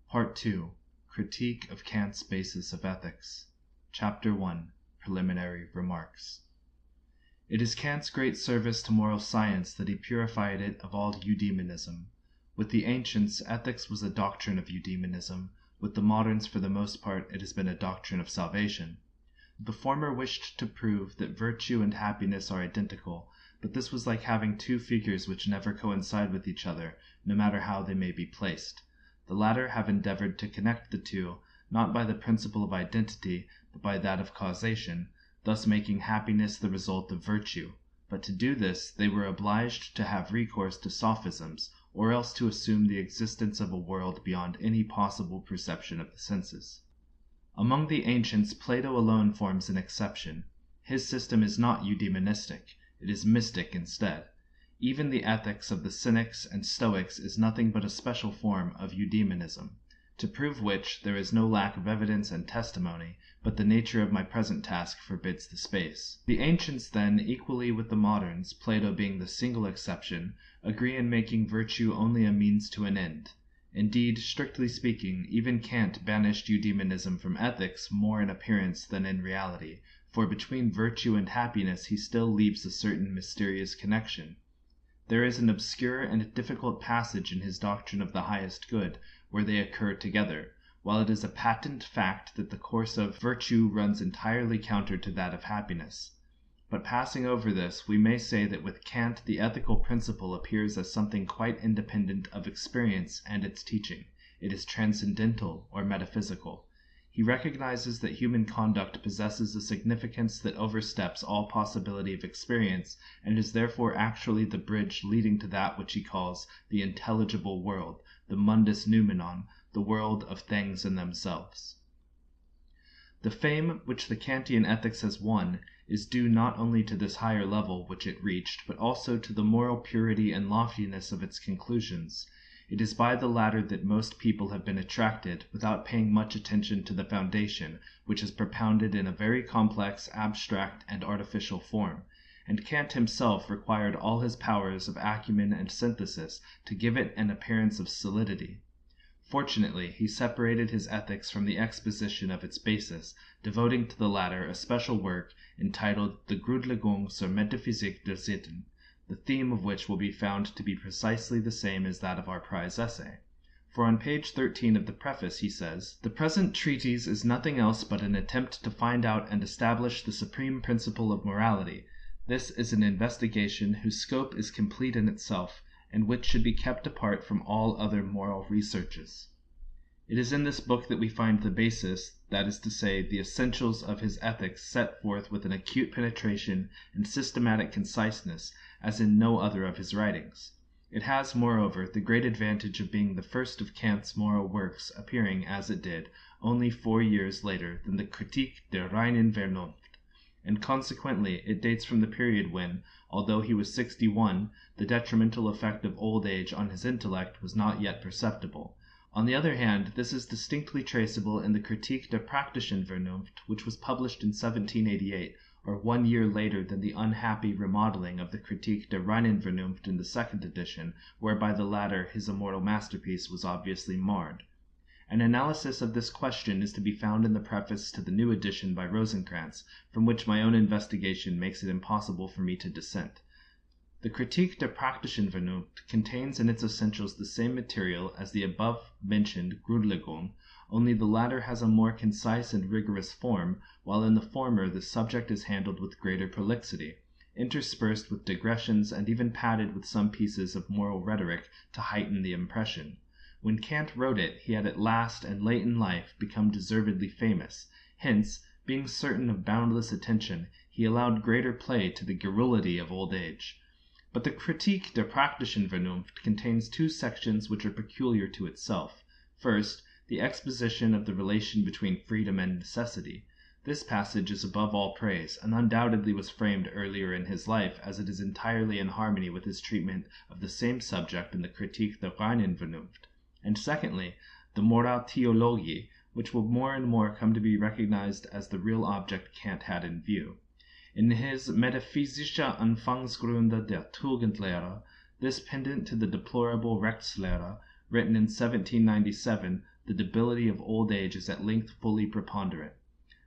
Part 2. Critique of Kant's Basis of Ethics. Chapter 1. Preliminary Remarks. It is Kant's great service to moral science that he purified it of all eudaimonism. With the ancients, ethics was a doctrine of eudaimonism. With the moderns, for the most part, it has been a doctrine of salvation. The former wished to prove that virtue and happiness are identical, but this was like having two figures which never coincide with each other, no matter how they may be placed. The latter have endeavored to connect the two, not by the principle of identity, but by that of causation, thus making happiness the result of virtue. But to do this, they were obliged to have recourse to sophisms, or else to assume the existence of a world beyond any possible perception of the senses. Among the ancients, Plato alone forms an exception. His system is not eudaimonistic, it is mystic instead. Even the ethics of the Cynics and Stoics is nothing but a special form of eudaimonism, to prove which there is no lack of evidence and testimony, but the nature of my present task forbids the space. The ancients, then, equally with the moderns, Plato being the single exception, agree in making virtue only a means to an end. Indeed, strictly speaking, even Kant banished eudaimonism from ethics more in appearance than in reality, for between virtue and happiness he still leaves a certain mysterious connection. There is an obscure and difficult passage in his doctrine of the highest good, where they occur together, while it is a patent fact that the course of virtue runs entirely counter to that of happiness. But passing over this, we may say that with Kant the ethical principle appears as something quite independent of experience and its teaching. It is transcendental or metaphysical. He recognizes that human conduct possesses a significance that oversteps all possibility of experience, and is therefore actually the bridge leading to that which he calls the intelligible world, the mundus noumenon, the world of things in themselves. The fame which the Kantian ethics has won is due not only to this higher level which it reached, but also to the moral purity and loftiness of its conclusions. It is by the latter that most people have been attracted, without paying much attention to the foundation, which is propounded in a very complex, abstract, and artificial form, and Kant himself required all his powers of acumen and synthesis to give it an appearance of solidity. Fortunately, he separated his ethics from the exposition of its basis, devoting to the latter a special work entitled The Grundlegung zur Metaphysik der Sitten, the theme of which will be found to be precisely the same as that of our prize essay. For on page 13 of the preface he says, "The present treatise is nothing else but an attempt to find out and establish the supreme principle of morality. This is an investigation whose scope is complete in itself, and which should be kept apart from all other moral researches." It is in this book that we find the basis, that is to say, the essentials of his ethics set forth with an acute penetration and systematic conciseness, as in no other of his writings. It has, moreover, the great advantage of being the first of Kant's moral works, appearing, as it did, only 4 years later than the Kritik der reinen Vernunft, and consequently it dates from the period when, although he was 61, the detrimental effect of old age on his intellect was not yet perceptible. On the other hand, this is distinctly traceable in the Kritik der praktischen Vernunft, which was published in 1788, or 1 year later than the unhappy remodeling of the Kritik der reinen Vernunft in the second edition, whereby the latter, his immortal masterpiece, was obviously marred. An analysis of this question is to be found in the preface to the new edition by Rosenkranz, from which my own investigation makes it impossible for me to dissent. The Kritik der praktischen Vernunft contains in its essentials the same material as the above-mentioned Grundlegung, only the latter has a more concise and rigorous form, while in the former the subject is handled with greater prolixity, interspersed with digressions and even padded with some pieces of moral rhetoric to heighten the impression. When Kant wrote it, he had at last and late in life become deservedly famous. Hence, being certain of boundless attention, he allowed greater play to the garrulity of old age. But the Kritik der praktischen Vernunft contains 2 sections which are peculiar to itself. First, the exposition of the relation between freedom and necessity. This passage is above all praise, and undoubtedly was framed earlier in his life, as it is entirely in harmony with his treatment of the same subject in the Kritik der reinen Vernunft. And secondly, the Moraltheologie, which will more and more come to be recognized as the real object Kant had in view. In his Metaphysische Anfangsgründe der Tugendlehre, this pendant to the deplorable Rechtslehre, written in 1797, the debility of old age is at length fully preponderant.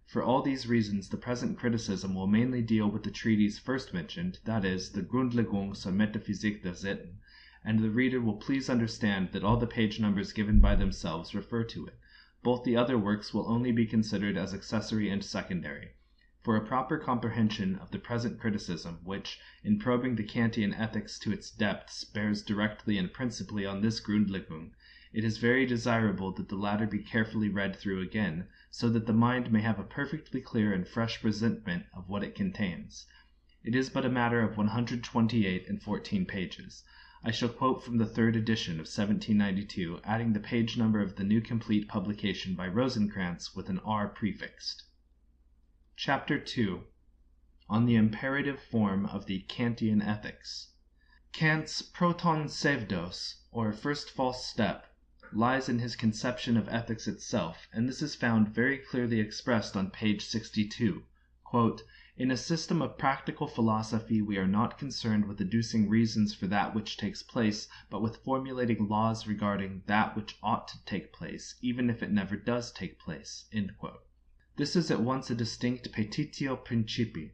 For all these reasons, the present criticism will mainly deal with the treatise first mentioned, that is, the Grundlegung zur Metaphysik der Sitten, and the reader will please understand that all the page numbers given by themselves refer to it. Both the other works will only be considered as accessory and secondary. For a proper comprehension of the present criticism, which, in probing the Kantian ethics to its depths, bears directly and principally on this Grundlegung, it is very desirable that the latter be carefully read through again, so that the mind may have a perfectly clear and fresh presentment of what it contains. It is but a matter of 128 and 14 pages. I shall quote from the third edition of 1792, adding the page number of the new complete publication by Rosenkranz with an R prefixed. Chapter 2. On the imperative form of the Kantian ethics. Kant's proton pseudos, or first false step, lies in his conception of ethics itself, and this is found very clearly expressed on page 62. Quote, "In a system of practical philosophy we are not concerned with adducing reasons for that which takes place, but with formulating laws regarding that which ought to take place, even if it never does take place." End quote. This is at once a distinct petitio principii.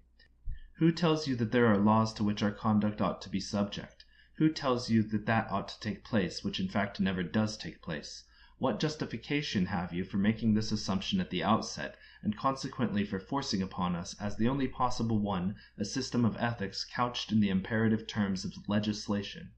Who tells you that there are laws to which our conduct ought to be subject? Who tells you that that ought to take place, which in fact never does take place? What justification have you for making this assumption at the outset, and consequently for forcing upon us, as the only possible one, a system of ethics couched in the imperative terms of legislation?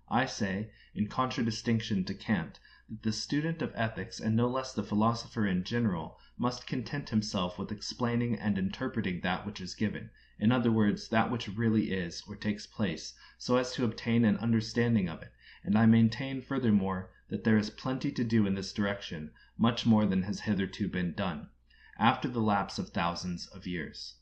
I say, in contradistinction to Kant, that the student of ethics, and no less the philosopher in general, must content himself with explaining and interpreting that which is given, in other words, that which really is or takes place, so as to obtain an understanding of it, and I maintain furthermore that there is plenty to do in this direction, much more than has hitherto been done, after the lapse of thousands of years.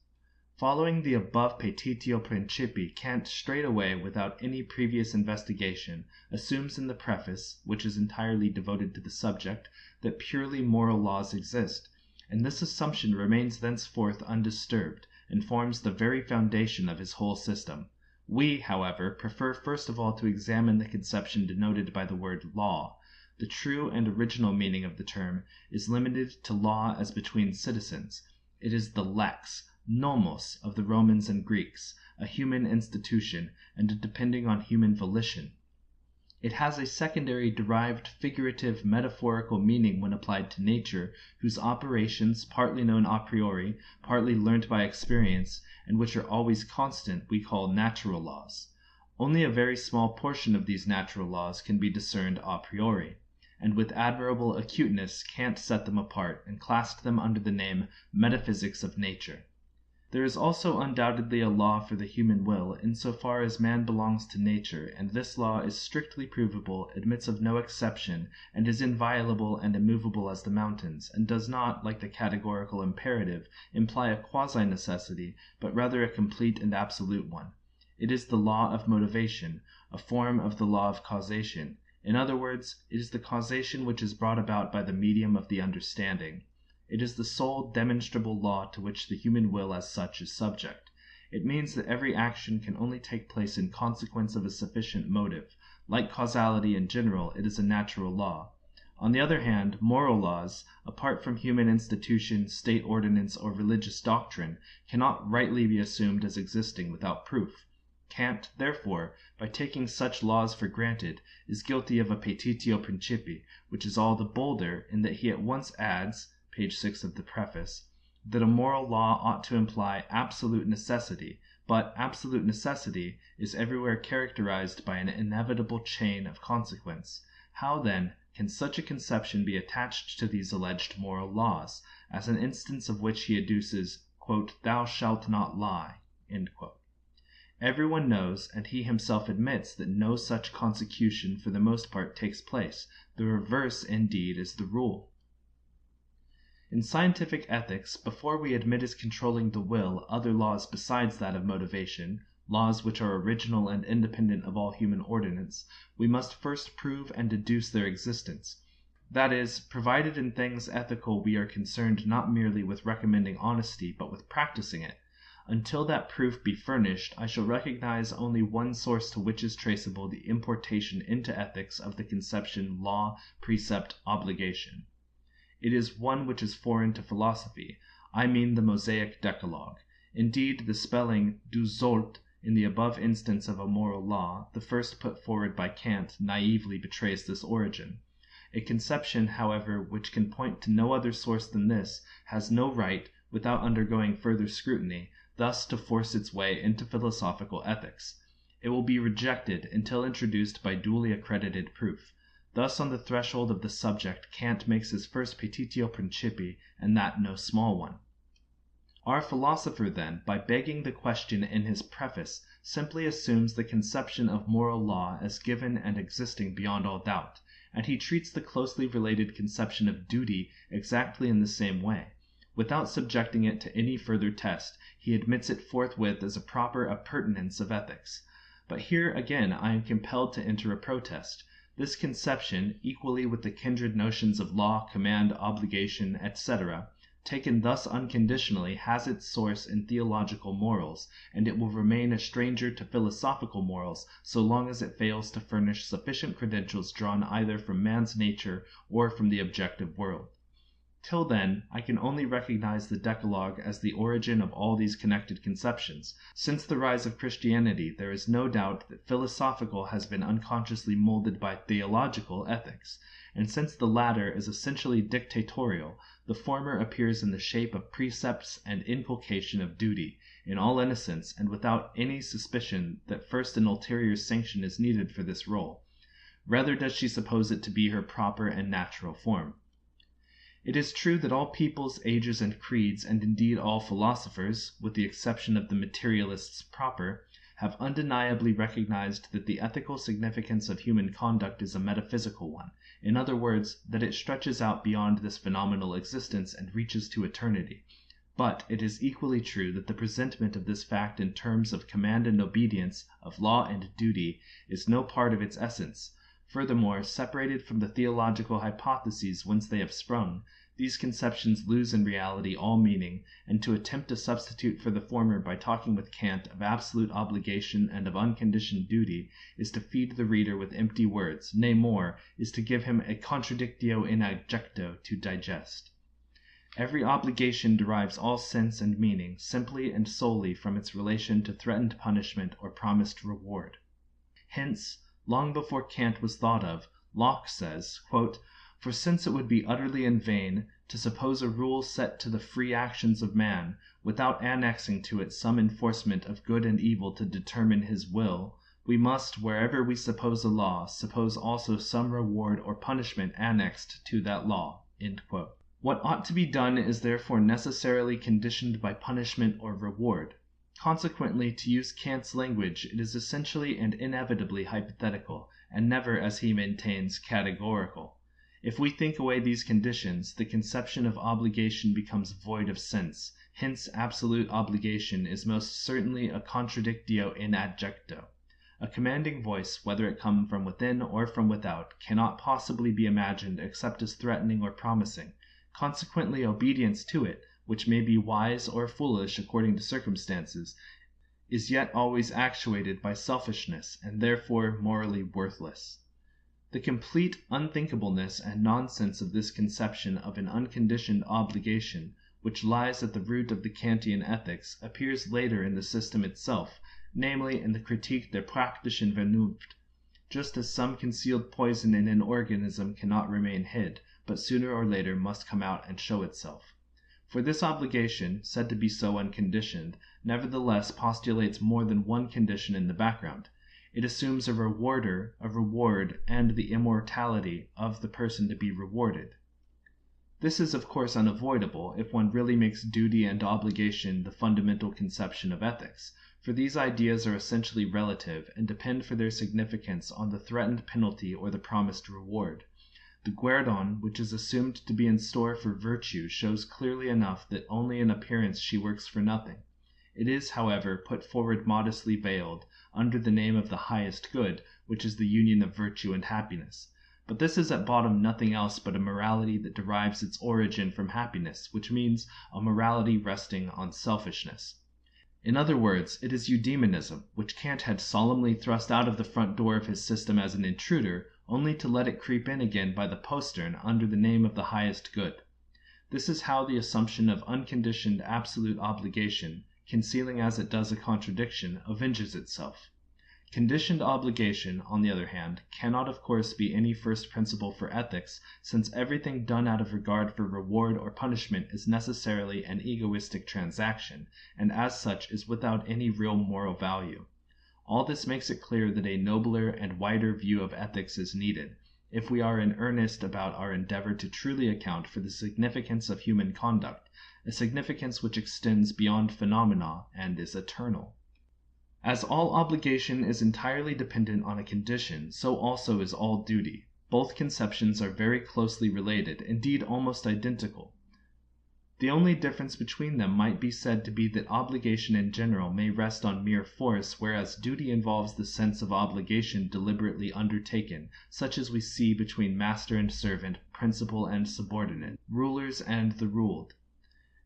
Following the above petitio principii, Kant straightway, without any previous investigation, assumes in the preface, which is entirely devoted to the subject, that purely moral laws exist, and this assumption remains thenceforth undisturbed, and forms the very foundation of his whole system. We, however, prefer first of all to examine the conception denoted by the word law. The true and original meaning of the term is limited to law as between citizens. It is the lex, nomos of the Romans and Greeks, a human institution, and depending on human volition. It has a secondary derived figurative metaphorical meaning when applied to nature, whose operations, partly known a priori, partly learnt by experience, and which are always constant, we call natural laws. Only a very small portion of these natural laws can be discerned a priori, and with admirable acuteness Kant set them apart, and classed them under the name metaphysics of nature. There is also undoubtedly a law for the human will, in so far as man belongs to nature, and this law is strictly provable, admits of no exception, and is inviolable and immovable as the mountains, and does not, like the categorical imperative, imply a quasi-necessity, but rather a complete and absolute one. It is the law of motivation, a form of the law of causation. In other words, it is the causation which is brought about by the medium of the understanding. It is the sole demonstrable law to which the human will as such is subject. It means that every action can only take place in consequence of a sufficient motive. Like causality in general, it is a natural law. On the other hand, moral laws, apart from human institution, state ordinance, or religious doctrine, cannot rightly be assumed as existing without proof. Kant, therefore, by taking such laws for granted, is guilty of a petitio principii, which is all the bolder in that he at once adds, page 6 of the preface, that a moral law ought to imply absolute necessity, but absolute necessity is everywhere characterized by an inevitable chain of consequence. How, then, can such a conception be attached to these alleged moral laws, as an instance of which he adduces, quote, "Thou shalt not lie," end quote. Everyone knows, and he himself admits, that no such consecution for the most part takes place. The reverse, indeed, is the rule. In scientific ethics, before we admit as controlling the will other laws besides that of motivation, laws which are original and independent of all human ordinance, we must first prove and deduce their existence. That is, provided in things ethical we are concerned not merely with recommending honesty, but with practicing it. Until that proof be furnished, I shall recognize only one source to which is traceable the importation into ethics of the conception law, precept, obligation. It is one which is foreign to philosophy. I mean the Mosaic Decalogue. Indeed, the spelling "du sollt" in the above instance of a moral law, the first put forward by Kant, naively betrays this origin. A conception, however, which can point to no other source than this, has no right, without undergoing further scrutiny, thus to force its way into philosophical ethics. It will be rejected until introduced by duly accredited proof. Thus on the threshold of the subject Kant makes his first petitio principii, and that no small one. Our philosopher, then, by begging the question in his preface, simply assumes the conception of moral law as given and existing beyond all doubt, and he treats the closely related conception of duty exactly in the same way. Without subjecting it to any further test, he admits it forthwith as a proper appurtenance of ethics. But here again I am compelled to enter a protest. This conception, equally with the kindred notions of law, command, obligation, etc., taken thus unconditionally, has its source in theological morals, and it will remain a stranger to philosophical morals so long as it fails to furnish sufficient credentials drawn either from man's nature or from the objective world. Till then, I can only recognize the Decalogue as the origin of all these connected conceptions. Since the rise of Christianity, there is no doubt that philosophical has been unconsciously molded by theological ethics, and since the latter is essentially dictatorial, the former appears in the shape of precepts and inculcation of duty, in all innocence and without any suspicion that first an ulterior sanction is needed for this role. Rather does she suppose it to be her proper and natural form. It is true that all peoples, ages, and creeds, and indeed all philosophers, with the exception of the materialists proper, have undeniably recognized that the ethical significance of human conduct is a metaphysical one, in other words, that it stretches out beyond this phenomenal existence and reaches to eternity. But it is equally true that the presentment of this fact in terms of command and obedience, of law and duty, is no part of its essence. Furthermore, separated from the theological hypotheses whence they have sprung, these conceptions lose in reality all meaning, and to attempt to substitute for the former by talking with Kant of absolute obligation and of unconditioned duty is to feed the reader with empty words, nay more, is to give him a contradictio in adjecto to digest. Every obligation derives all sense and meaning simply and solely from its relation to threatened punishment or promised reward. Hence, long before Kant was thought of, Locke says, quote, "For since it would be utterly in vain to suppose a rule set to the free actions of man, without annexing to it some enforcement of good and evil to determine his will, we must, wherever we suppose a law, suppose also some reward or punishment annexed to that law." End quote. What ought to be done is therefore necessarily conditioned by punishment or reward. Consequently, to use Kant's language, it is essentially and inevitably hypothetical, and never, as he maintains, categorical. If we think away these conditions, the conception of obligation becomes void of sense. Hence absolute obligation is most certainly a contradictio in adjecto. A commanding voice, whether it come from within or from without, cannot possibly be imagined except as threatening or promising. Consequently, obedience to it, which may be wise or foolish according to circumstances, is yet always actuated by selfishness, and therefore morally worthless. The complete unthinkableness and nonsense of this conception of an unconditioned obligation, which lies at the root of the Kantian ethics, appears later in the system itself, namely in the Kritik der praktischen Vernunft. Just as some concealed poison in an organism cannot remain hid, but sooner or later must come out and show itself. For this obligation, said to be so unconditioned, nevertheless postulates more than one condition in the background. It assumes a rewarder, a reward, and the immortality of the person to be rewarded. This is of course unavoidable if one really makes duty and obligation the fundamental conception of ethics, for these ideas are essentially relative and depend for their significance on the threatened penalty or the promised reward. The guerdon which is assumed to be in store for virtue shows clearly enough that only in appearance she works for nothing. It is, however, put forward modestly veiled, under the name of the highest good, which is the union of virtue and happiness. But this is at bottom nothing else but a morality that derives its origin from happiness, which means a morality resting on selfishness. In other words, it is eudaimonism, which Kant had solemnly thrust out of the front door of his system as an intruder, only to let it creep in again by the postern under the name of the highest good. This is how the assumption of unconditioned absolute obligation, concealing as it does a contradiction, avenges itself. Conditioned obligation, on the other hand, cannot of course be any first principle for ethics, since everything done out of regard for reward or punishment is necessarily an egoistic transaction, and as such is without any real moral value. All this makes it clear that a nobler and wider view of ethics is needed, if we are in earnest about our endeavor to truly account for the significance of human conduct, a significance which extends beyond phenomena and is eternal. As all obligation is entirely dependent on a condition, so also is all duty. Both conceptions are very closely related, indeed almost identical. The only difference between them might be said to be that obligation in general may rest on mere force, whereas duty involves the sense of obligation deliberately undertaken, such as we see between master and servant, principal and subordinate, rulers and the ruled.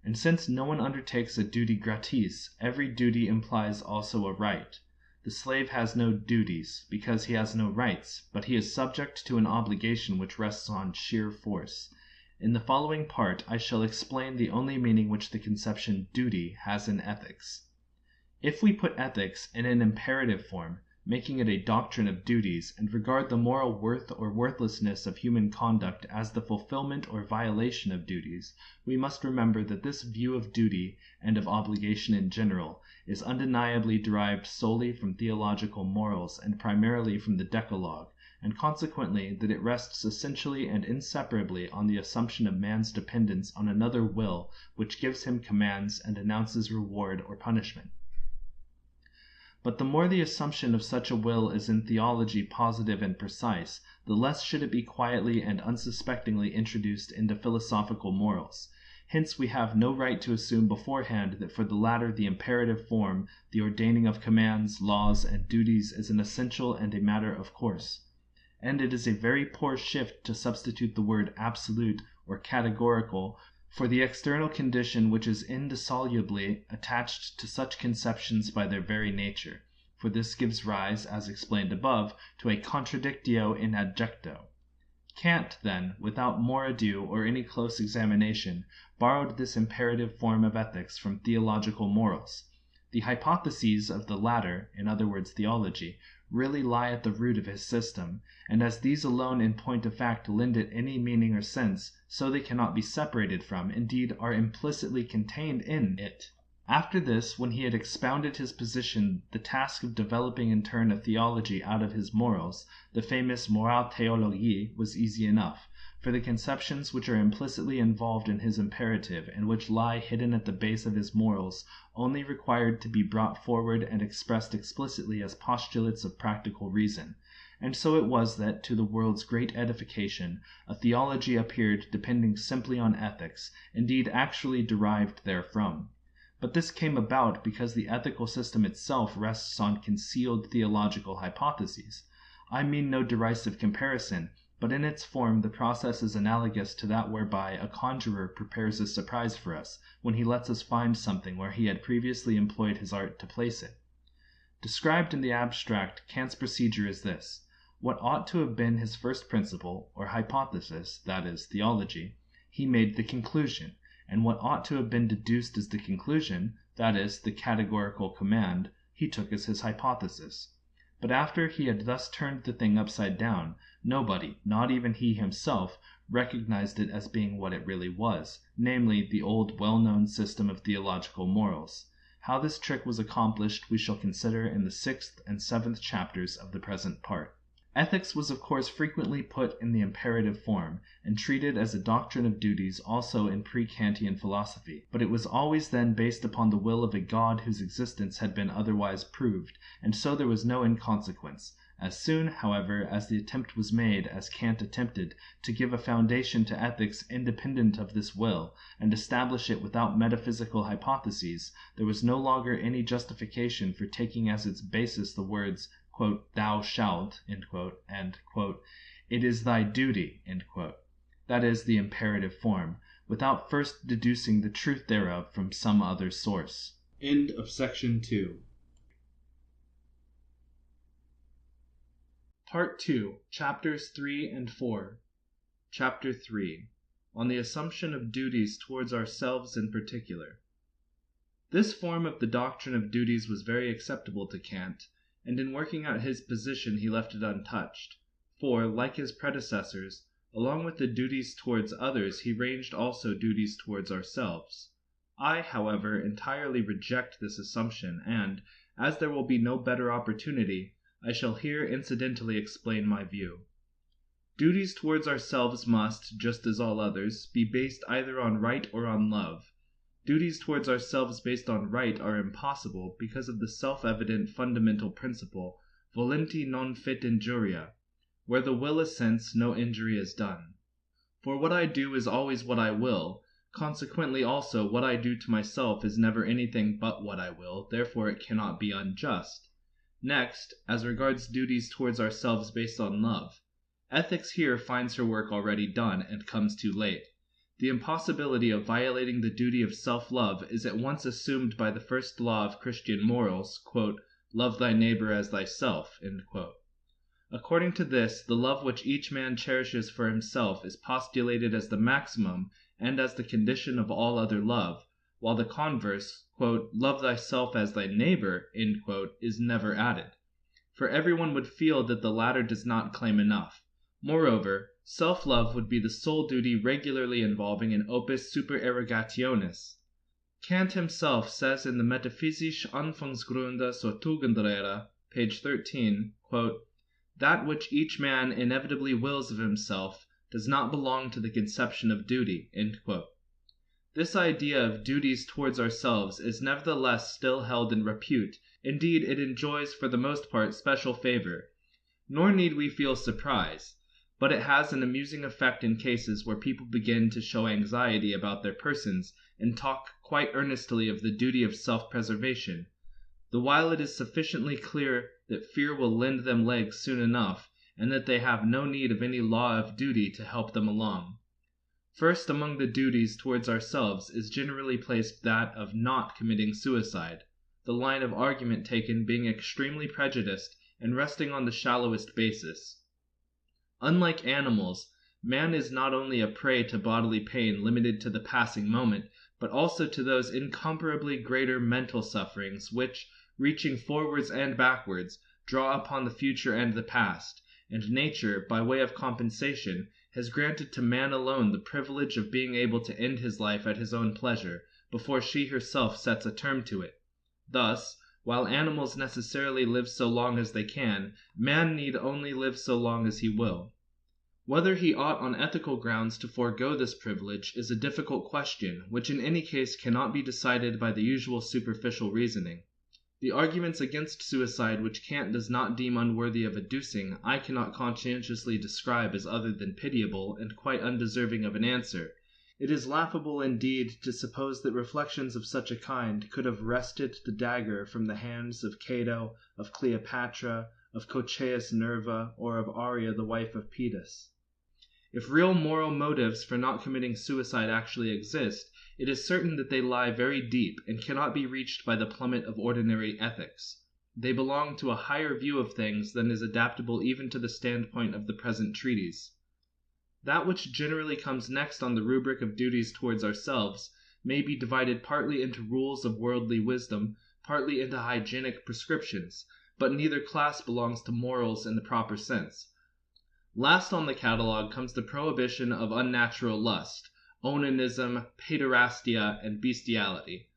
And since no one undertakes a duty gratis, every duty implies also a right. The slave has no duties, because he has no rights, but he is subject to an obligation which rests on sheer force. In the following part I shall explain the only meaning which the conception duty has in ethics. If we put ethics in an imperative form, making it a doctrine of duties, and regard the moral worth or worthlessness of human conduct as the fulfillment or violation of duties, we must remember that this view of duty and of obligation in general is undeniably derived solely from theological morals and primarily from the Decalogue, and consequently that it rests essentially and inseparably on the assumption of man's dependence on another will which gives him commands and announces reward or punishment. But the more the assumption of such a will is in theology positive and precise, the less should it be quietly and unsuspectingly introduced into philosophical morals. Hence we have no right to assume beforehand that for the latter the imperative form, the ordaining of commands, laws, and duties is an essential and a matter of course. And it is a very poor shift to substitute the word absolute or categorical for the external condition which is indissolubly attached to such conceptions by their very nature, for this gives rise, as explained above, to a contradictio in adjecto. Kant, then, without more ado or any close examination, borrowed this imperative form of ethics from theological morals. The hypotheses of the latter, in other words theology, really lie at the root of his system, and as these alone in point of fact lend it any meaning or sense, so they cannot be separated from, indeed are implicitly contained in, it. After this, when he had expounded his position, the task of developing in turn a theology out of his morals, the famous Morale Theologie, was easy enough, for the conceptions which are implicitly involved in his imperative and which lie hidden at the base of his morals only required to be brought forward and expressed explicitly as postulates of practical reason. And so it was that, to the world's great edification, a theology appeared depending simply on ethics, indeed actually derived therefrom. But this came about because the ethical system itself rests on concealed theological hypotheses. I mean no derisive comparison, but in its form the process is analogous to that whereby a conjurer prepares a surprise for us, when he lets us find something where he had previously employed his art to place it. Described in the abstract, Kant's procedure is this. What ought to have been his first principle, or hypothesis, that is, theology, he made the conclusion, and what ought to have been deduced as the conclusion, that is, the categorical command, he took as his hypothesis. But after he had thus turned the thing upside down, nobody, not even he himself, recognized it as being what it really was, namely, the old well-known system of theological morals. How this trick was accomplished we shall consider in the 6th and 7th chapters of the present part. Ethics was of course frequently put in the imperative form, and treated as a doctrine of duties also in pre-Kantian philosophy, but it was always then based upon the will of a God whose existence had been otherwise proved, and so there was no inconsequence. As soon, however, as the attempt was made, as Kant attempted, to give a foundation to ethics independent of this will, and establish it without metaphysical hypotheses, there was no longer any justification for taking as its basis the words, "thou shalt," and "it is thy duty," that is, the imperative form, without first deducing the truth thereof from some other source. End of section 2. Part 2, chapters 3 and 4. Chapter 3. on the assumption of duties towards ourselves in particular. This form of the doctrine of duties was very acceptable to Kant, and in working out his position he left it untouched, for, like his predecessors, along with the duties towards others he ranged also duties towards ourselves. I, however, entirely reject this assumption, and, as there will be no better opportunity, I shall here incidentally explain my view. Duties towards ourselves must, just as all others, be based either on right or on love. Duties towards ourselves based on right are impossible because of the self-evident fundamental principle, volenti non fit injuria, where the will assents, no injury is done. For what I do is always what I will, consequently also what I do to myself is never anything but what I will, therefore it cannot be unjust. Next, as regards duties towards ourselves based on love, ethics here finds her work already done, and comes too late. The impossibility of violating the duty of self-love is at once assumed by the first law of Christian morals, "Love thy neighbor as thyself." According to this, the love which each man cherishes for himself is postulated as the maximum and as the condition of all other love, while the converse, "Love thyself as thy neighbor," is never added. For everyone would feel that the latter does not claim enough. Moreover, self-love would be the sole duty regularly involving an opus supererogationis. Kant himself says in the Metaphysische Anfangsgründe zur Tugendlehre, page 13, "That which each man inevitably wills of himself does not belong to the conception of duty." This idea of duties towards ourselves is nevertheless still held in repute. Indeed, it enjoys for the most part special favor. Nor need we feel surprise, but it has an amusing effect in cases where people begin to show anxiety about their persons and talk quite earnestly of the duty of self-preservation, the while it is sufficiently clear that fear will lend them legs soon enough, and that they have no need of any law of duty to help them along. First among the duties towards ourselves is generally placed that of not committing suicide, the line of argument taken being extremely prejudiced and resting on the shallowest basis. Unlike animals, man is not only a prey to bodily pain limited to the passing moment, but also to those incomparably greater mental sufferings which, reaching forwards and backwards, draw upon the future and the past, and nature, by way of compensation, has granted to man alone the privilege of being able to end his life at his own pleasure, before she herself sets a term to it. Thus, while animals necessarily live so long as they can, man need only live so long as he will. Whether he ought on ethical grounds to forego this privilege is a difficult question, which in any case cannot be decided by the usual superficial reasoning. The arguments against suicide which Kant does not deem unworthy of adducing, I cannot conscientiously describe as other than pitiable and quite undeserving of an answer. It is laughable indeed to suppose that reflections of such a kind could have wrested the dagger from the hands of Cato, of Cleopatra, of Cocceius Nerva, or of Arria, the wife of Pedus. If real moral motives for not committing suicide actually exist, it is certain that they lie very deep and cannot be reached by the plummet of ordinary ethics. They belong to a higher view of things than is adaptable even to the standpoint of the present treatise. That which generally comes next on the rubric of duties towards ourselves may be divided partly into rules of worldly wisdom, partly into hygienic prescriptions, but neither class belongs to morals in the proper sense. Last on the catalogue comes the prohibition of unnatural lust, onanism, paiderastia, and bestiality.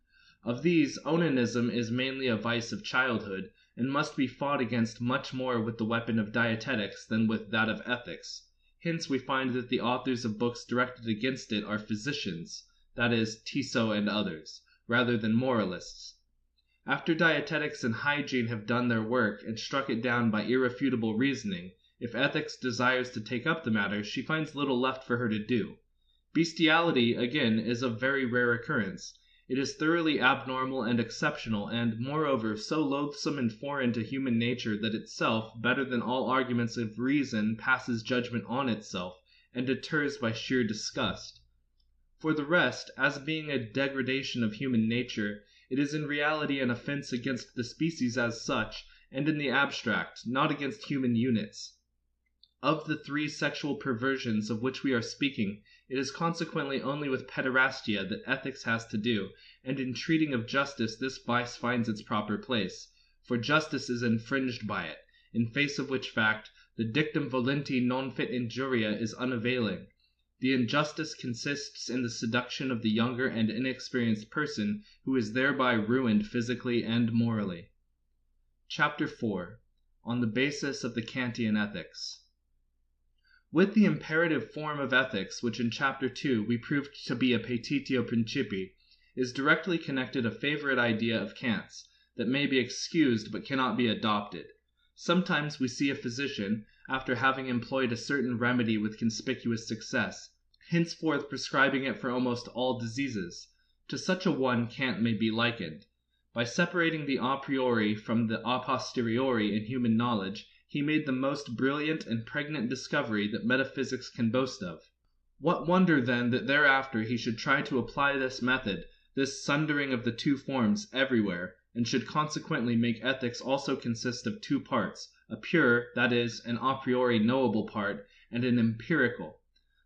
Of these, onanism is mainly a vice of childhood, and must be fought against much more with the weapon of dietetics than with that of ethics. Hence we find that the authors of books directed against it are physicians, that is, Tissot and others, rather than moralists. After dietetics and hygiene have done their work and struck it down by irrefutable reasoning, if ethics desires to take up the matter, she finds little left for her to do. Bestiality, again, is of very rare occurrence. It is thoroughly abnormal and exceptional, and, moreover, so loathsome and foreign to human nature that itself, better than all arguments of reason, passes judgment on itself, and deters by sheer disgust. For the rest, as being a degradation of human nature, it is in reality an offense against the species as such, and in the abstract, not against human units. Of the three sexual perversions of which we are speaking, It is consequently only with pederastia that ethics has to do, and in treating of justice this vice finds its proper place, for justice is infringed by it, in face of which fact the dictum volenti non fit injuria is unavailing. The injustice consists in the seduction of the younger and inexperienced person, who is thereby ruined physically and morally. Chapter 4. On the basis of the Kantian ethics. With the imperative form of ethics, which in Chapter 2 we proved to be a petitio principii, is directly connected a favorite idea of Kant's, that may be excused but cannot be adopted. Sometimes we see a physician, after having employed a certain remedy with conspicuous success, henceforth prescribing it for almost all diseases. To such a one Kant may be likened. By separating the a priori from the a posteriori in human knowledge, he made the most brilliant and pregnant discovery that metaphysics can boast of. What wonder then that thereafter he should try to apply this method, this sundering of the two forms, everywhere, and should consequently make ethics also consist of two parts, a pure, that is, an a priori knowable part, and an empirical.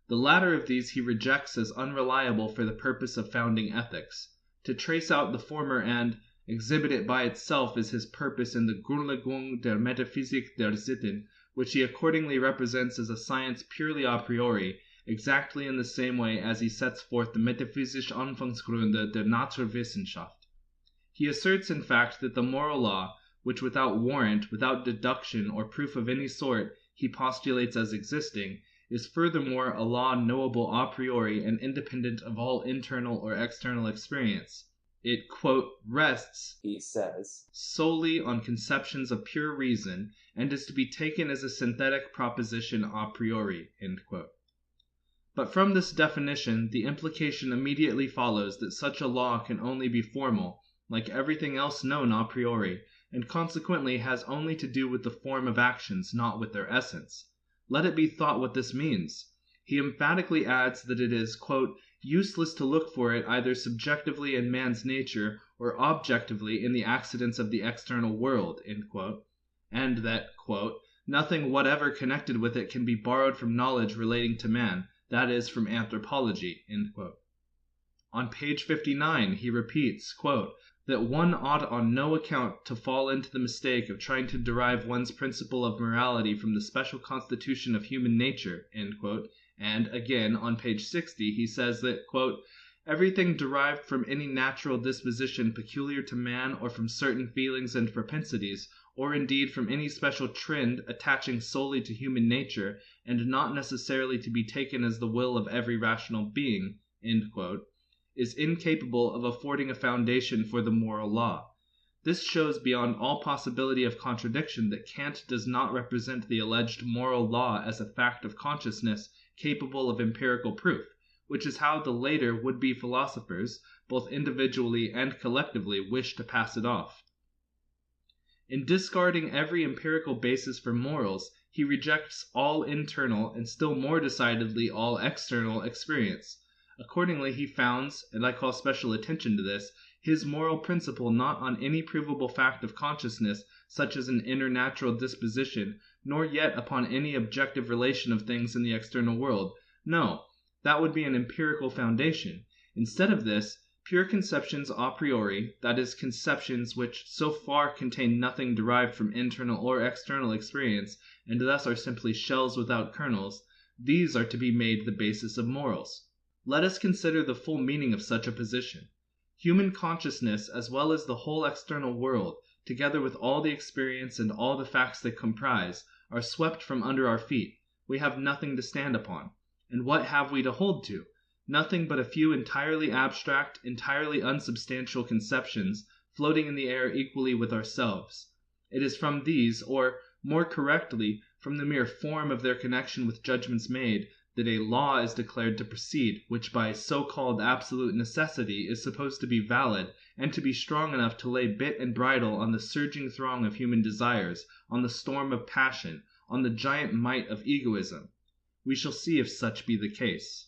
The latter of these he rejects as unreliable for the purpose of founding ethics. To trace out the former and exhibit it by itself is his purpose in the Grundlegung der Metaphysik der Sitten, which he accordingly represents as a science purely a priori, exactly in the same way as he sets forth the metaphysische Anfangsgründe der Naturwissenschaft. He asserts, in fact, that the moral law, which without warrant, without deduction or proof of any sort, he postulates as existing, is furthermore a law knowable a priori and independent of all internal or external experience. It, quote, rests, he says, solely on conceptions of pure reason, and is to be taken as a synthetic proposition a priori, end quote. But from this definition, the implication immediately follows that such a law can only be formal, like everything else known a priori, and consequently has only to do with the form of actions, not with their essence. Let it be thought what this means. He emphatically adds that it is, quote, useless to look for it either subjectively in man's nature or objectively in the accidents of the external world, end quote, and that, quote, nothing whatever connected with it can be borrowed from knowledge relating to man, that is, from anthropology, end quote. On page 59 he repeats, quote, that one ought on no account to fall into the mistake of trying to derive one's principle of morality from the special constitution of human nature, end quote. And again, on page 60, he says that, quote, everything derived from any natural disposition peculiar to man or from certain feelings and propensities, or indeed from any special trend attaching solely to human nature, and not necessarily to be taken as the will of every rational being, end quote, is incapable of affording a foundation for the moral law. This shows beyond all possibility of contradiction that Kant does not represent the alleged moral law as a fact of consciousness capable of empirical proof, which is how the later would-be philosophers, both individually and collectively, wish to pass it off. In discarding every empirical basis for morals, he rejects all internal, and still more decidedly all external, experience. Accordingly, he founds, and I call special attention to this, his moral principle not on any provable fact of consciousness, such as an inner natural disposition, nor yet upon any objective relation of things in the external world. No, that would be an empirical foundation. Instead of this, pure conceptions a priori, that is, conceptions which so far contain nothing derived from internal or external experience, and thus are simply shells without kernels, these are to be made the basis of morals. Let us consider the full meaning of such a position. Human consciousness, as well as the whole external world, together with all the experience and all the facts they comprise, are swept from under our feet. We have nothing to stand upon. And what have we to hold to? Nothing but a few entirely abstract, entirely unsubstantial conceptions, floating in the air equally with ourselves. It is from these, or, more correctly, from the mere form of their connection with judgments made, that a law is declared to proceed, which by so-called absolute necessity is supposed to be valid, and to be strong enough to lay bit and bridle on the surging throng of human desires, on the storm of passion, on the giant might of egoism. We shall see if such be the case.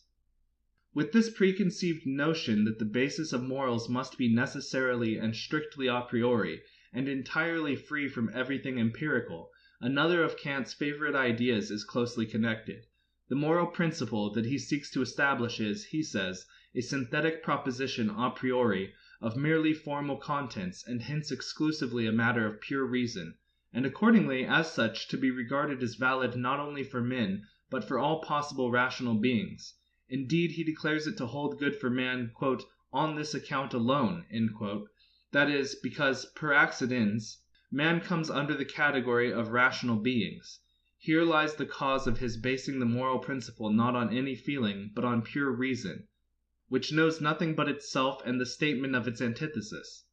With this preconceived notion that the basis of morals must be necessarily and strictly a priori, and entirely free from everything empirical, another of Kant's favorite ideas is closely connected. The moral principle that he seeks to establish is, he says, a synthetic proposition a priori of merely formal contents, and hence exclusively a matter of pure reason, and accordingly as such to be regarded as valid not only for men, but for all possible rational beings. Indeed, he declares it to hold good for man, quote, on this account alone, end quote. That is, because, per accidens, man comes under the category of rational beings. Here lies the cause of his basing the moral principle not on any feeling, but on pure reason, which knows nothing but itself and the statement of its antithesis.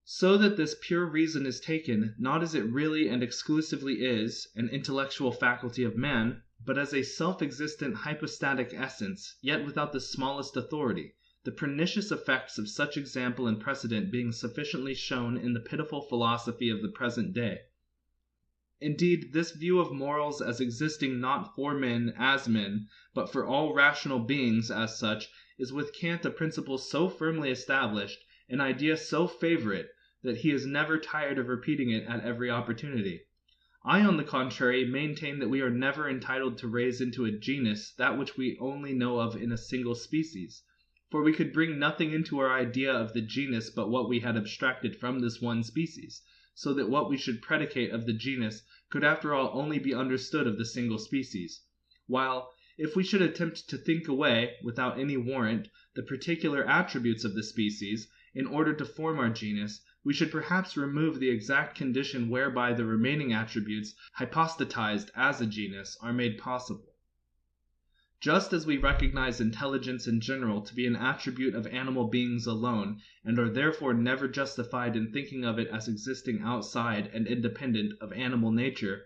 So that this pure reason is taken, not as it really and exclusively is, an intellectual faculty of man, but as a self-existent hypostatic essence, yet without the smallest authority, the pernicious effects of such example and precedent being sufficiently shown in the pitiful philosophy of the present day. Indeed, this view of morals as existing not for men as men, but for all rational beings as such, is with Kant a principle so firmly established, an idea so favorite, that he is never tired of repeating it at every opportunity. I, on the contrary, maintain that we are never entitled to raise into a genus that which we only know of in a single species, for we could bring nothing into our idea of the genus but what we had abstracted from this one species, so that what we should predicate of the genus could after all only be understood of the single species, while, if we should attempt to think away, without any warrant, the particular attributes of the species, in order to form our genus, we should perhaps remove the exact condition whereby the remaining attributes, hypostatized as a genus, are made possible. Just as we recognize intelligence in general to be an attribute of animal beings alone, and are therefore never justified in thinking of it as existing outside and independent of animal nature,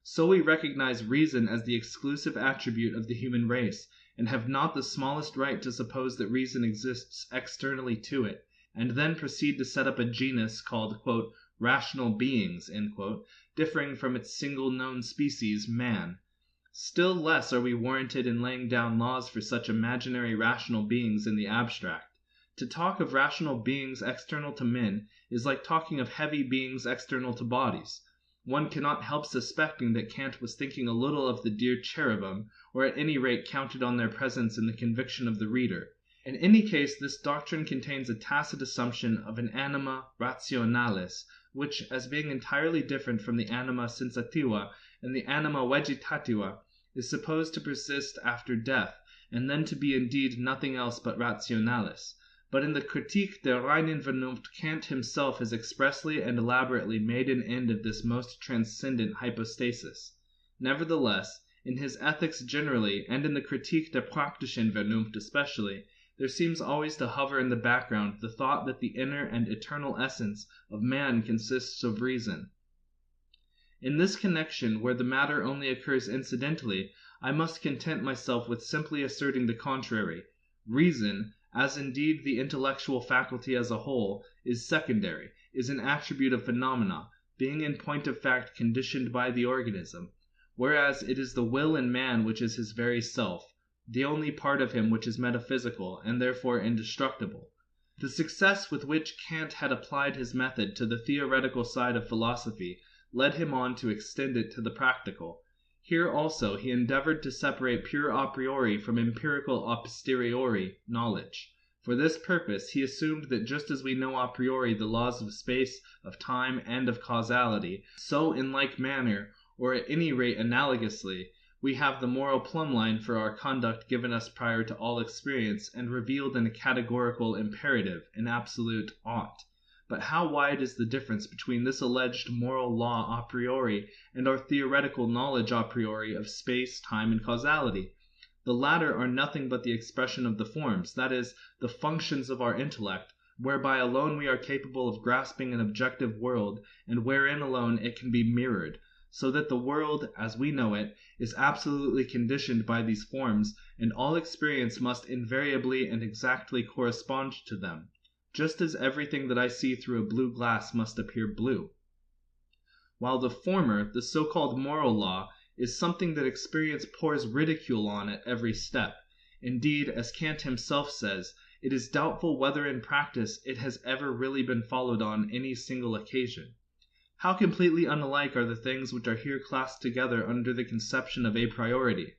so we recognize reason as the exclusive attribute of the human race, and have not the smallest right to suppose that reason exists externally to it, and then proceed to set up a genus called, quote, rational beings, end quote, differing from its single known species, man. Still less are we warranted in laying down laws for such imaginary rational beings in the abstract. To talk of rational beings external to men is like talking of heavy beings external to bodies. One cannot help suspecting that Kant was thinking a little of the dear cherubim, or at any rate counted on their presence in the conviction of the reader. In any case, this doctrine contains a tacit assumption of an anima rationalis, which, as being entirely different from the anima sensativa and the anima vegetativa, is supposed to persist after death, and then to be indeed nothing else but rationalis. But in the Kritik der reinen Vernunft Kant himself has expressly and elaborately made an end of this most transcendent hypostasis. Nevertheless, in his ethics generally, and in the Kritik der praktischen Vernunft especially, there seems always to hover in the background the thought that the inner and eternal essence of man consists of reason. In this connection, where the matter only occurs incidentally, I must content myself with simply asserting the contrary. Reason, as indeed the intellectual faculty as a whole, is secondary, is an attribute of phenomena, being in point of fact conditioned by the organism, whereas it is the will in man which is his very self, the only part of him which is metaphysical, and therefore indestructible. The success with which Kant had applied his method to the theoretical side of philosophy led him on to extend it to the practical. Here also he endeavored to separate pure a priori from empirical a posteriori knowledge. For this purpose he assumed that just as we know a priori the laws of space, of time, and of causality, so in like manner, or at any rate analogously, we have the moral plumb line for our conduct given us prior to all experience, and revealed in a categorical imperative, an absolute ought. But how wide is the difference between this alleged moral law a priori and our theoretical knowledge a priori of space, time, and causality? The latter are nothing but the expression of the forms, that is, the functions of our intellect, whereby alone we are capable of grasping an objective world, and wherein alone it can be mirrored, so that the world, as we know it, is absolutely conditioned by these forms, and all experience must invariably and exactly correspond to them, just as everything that I see through a blue glass must appear blue. While the former, the so-called moral law, is something that experience pours ridicule on at every step. Indeed, as Kant himself says, it is doubtful whether in practice it has ever really been followed on any single occasion. How completely unlike are the things which are here classed together under the conception of a priority.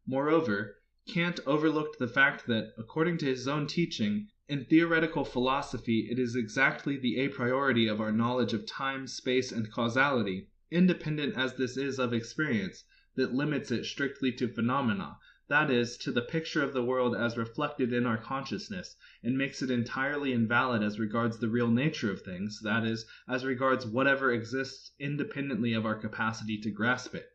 Moreover, Kant overlooked the fact that, according to his own teaching, in theoretical philosophy it is exactly the a priori of our knowledge of time, space, and causality, independent as this is of experience, that limits it strictly to phenomena, that is, to the picture of the world as reflected in our consciousness, and makes it entirely invalid as regards the real nature of things, that is, as regards whatever exists independently of our capacity to grasp it.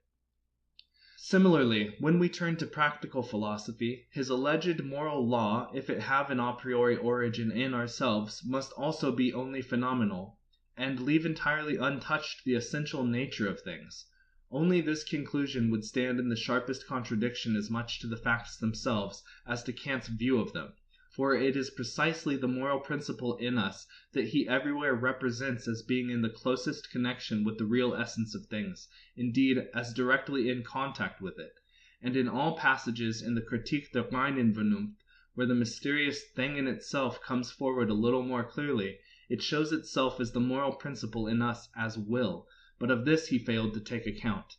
Similarly, when we turn to practical philosophy, his alleged moral law, if it have an a priori origin in ourselves, must also be only phenomenal, and leave entirely untouched the essential nature of things. Only this conclusion would stand in the sharpest contradiction as much to the facts themselves as to Kant's view of them, for it is precisely the moral principle in us that he everywhere represents as being in the closest connection with the real essence of things, indeed as directly in contact with it. And in all passages in the Kritik der reinen Vernunft, where the mysterious thing in itself comes forward a little more clearly, it shows itself as the moral principle in us as will, but of this he failed to take account.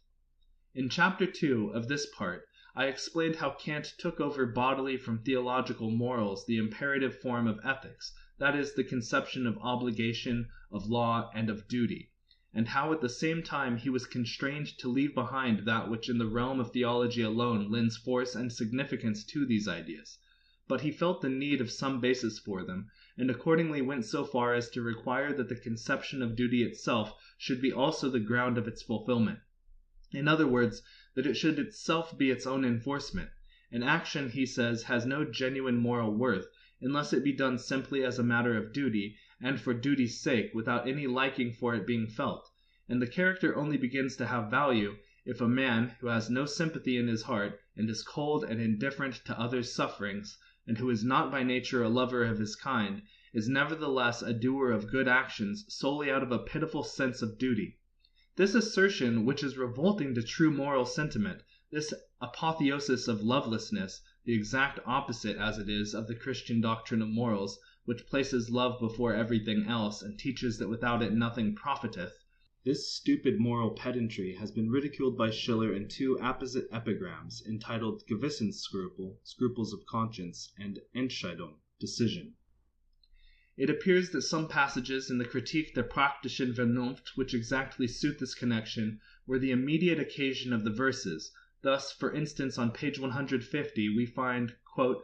In Chapter 2 of this part, I explained how Kant took over bodily from theological morals the imperative form of ethics, that is, the conception of obligation, of law, and of duty, and how at the same time he was constrained to leave behind that which in the realm of theology alone lends force and significance to these ideas. But he felt the need of some basis for them, and accordingly went so far as to require that the conception of duty itself should be also the ground of its fulfillment. In other words, that it should itself be its own enforcement. An action, he says, has no genuine moral worth, unless it be done simply as a matter of duty, and for duty's sake, without any liking for it being felt. And the character only begins to have value if a man, who has no sympathy in his heart, and is cold and indifferent to others' sufferings, and who is not by nature a lover of his kind, is nevertheless a doer of good actions solely out of a pitiful sense of duty. This assertion, which is revolting to true moral sentiment, this apotheosis of lovelessness, the exact opposite, as it is, of the Christian doctrine of morals, which places love before everything else, and teaches that without it nothing profiteth, this stupid moral pedantry has been ridiculed by Schiller in two apposite epigrams, entitled Gewissensschrupel, Scruples of Conscience, and Entscheidung, Decision. It appears that some passages in the Kritik der praktischen Vernunft which exactly suit this connection were the immediate occasion of the verses. Thus, for instance, on page 150 we find, quote,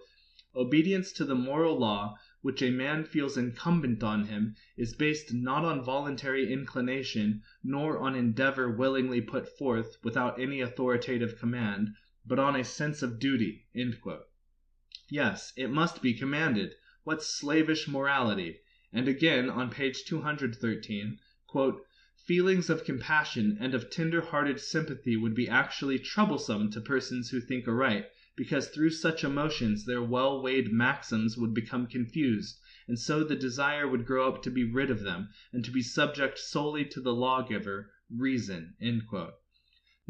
"Obedience to the moral law which a man feels incumbent on him is based not on voluntary inclination, nor on endeavor willingly put forth without any authoritative command, but on a sense of duty." End quote. Yes, it must be commanded. What slavish morality! And again, on page 213, quote, "Feelings of compassion and of tender-hearted sympathy would be actually troublesome to persons who think aright, because through such emotions their well-weighed maxims would become confused, and so the desire would grow up to be rid of them, and to be subject solely to the lawgiver, reason." End quote.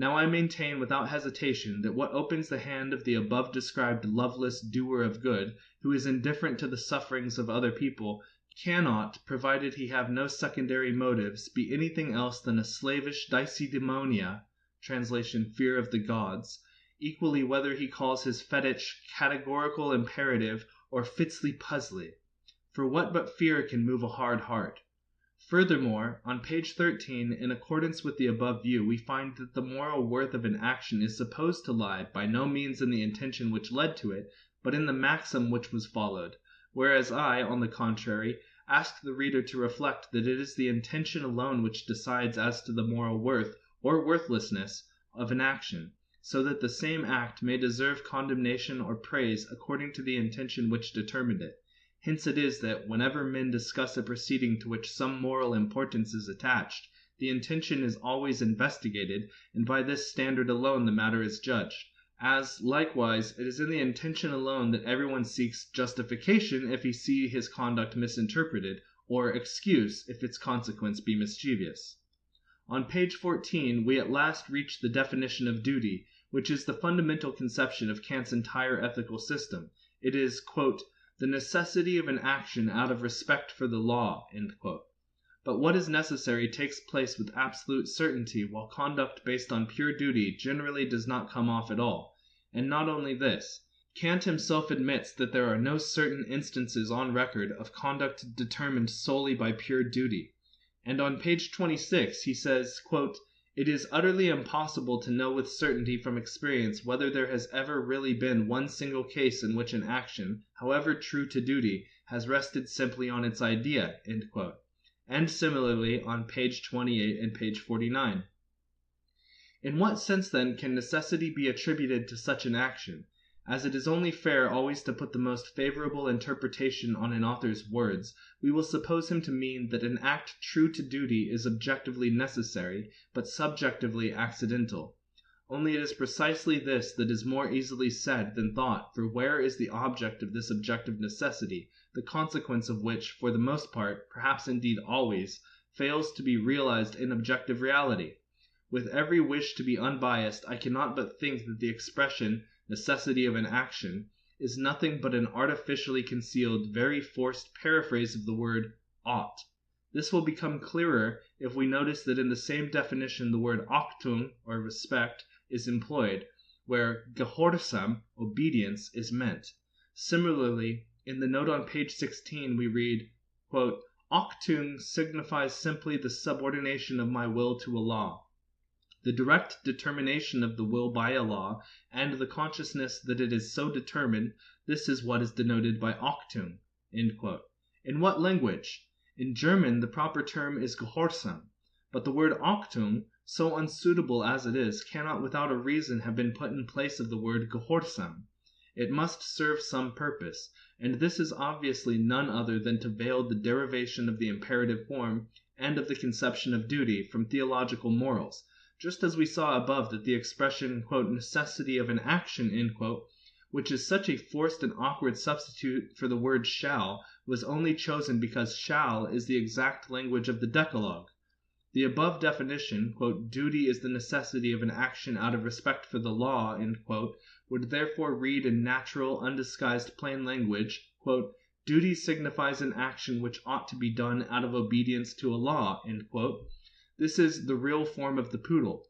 Now I maintain without hesitation that what opens the hand of the above-described loveless doer of good, who is indifferent to the sufferings of other people, cannot, provided he have no secondary motives, be anything else than a slavish deisidaimonia, translation fear of the gods, equally whether he calls his fetish categorical imperative or fitsly puzzly. For what but fear can move a hard heart? Furthermore, on page 13, in accordance with the above view, we find that the moral worth of an action is supposed to lie by no means in the intention which led to it, but in the maxim which was followed, whereas I, on the contrary, ask the reader to reflect that it is the intention alone which decides as to the moral worth, or worthlessness, of an action, so that the same act may deserve condemnation or praise according to the intention which determined it. Hence it is that, whenever men discuss a proceeding to which some moral importance is attached, the intention is always investigated, and by this standard alone the matter is judged. As, likewise, it is in the intention alone that everyone seeks justification if he see his conduct misinterpreted, or excuse if its consequence be mischievous. On page 14 we at last reach the definition of duty, which is the fundamental conception of Kant's entire ethical system. It is, quote, "the necessity of an action out of respect for the law." End quote. But what is necessary takes place with absolute certainty, while conduct based on pure duty generally does not come off at all. And not only this, Kant himself admits that there are no certain instances on record of conduct determined solely by pure duty. And on page 26 he says, quote, "It is utterly impossible to know with certainty from experience whether there has ever really been one single case in which an action, however true to duty, has rested simply on its idea," end quote. And similarly on page 28 and page 49. In what sense then can necessity be attributed to such an action? As it is only fair always to put the most favorable interpretation on an author's words, we will suppose him to mean that an act true to duty is objectively necessary, but subjectively accidental. Only it is precisely this that is more easily said than thought, for where is the object of this objective necessity, the consequence of which, for the most part, perhaps indeed always, fails to be realized in objective reality? With every wish to be unbiased, I cannot but think that the expression necessity of an action is nothing but an artificially concealed, very forced paraphrase of the word ought. This will become clearer if we notice that in the same definition the word Achtung, or respect, is employed, where Gehorsam, obedience, is meant. Similarly, in the note on page 16 we read, quote, "Achtung signifies simply the subordination of my will to a law." The direct determination of the will by a law, and the consciousness that it is so determined, this is what is denoted by Achtung. End quote. In what language? In German the proper term is Gehorsam, but the word Achtung, so unsuitable as it is, cannot without a reason have been put in place of the word Gehorsam. It must serve some purpose, and this is obviously none other than to veil the derivation of the imperative form and of the conception of duty from theological morals, just as we saw above that the expression, quote, "necessity of an action," end quote, which is such a forced and awkward substitute for the word shall, was only chosen because shall is the exact language of the Decalogue. The above definition, quote, "duty is the necessity of an action out of respect for the law," end quote, would therefore read in natural, undisguised plain language, quote, "duty signifies an action which ought to be done out of obedience to a law," end quote. This is the real form of the poodle.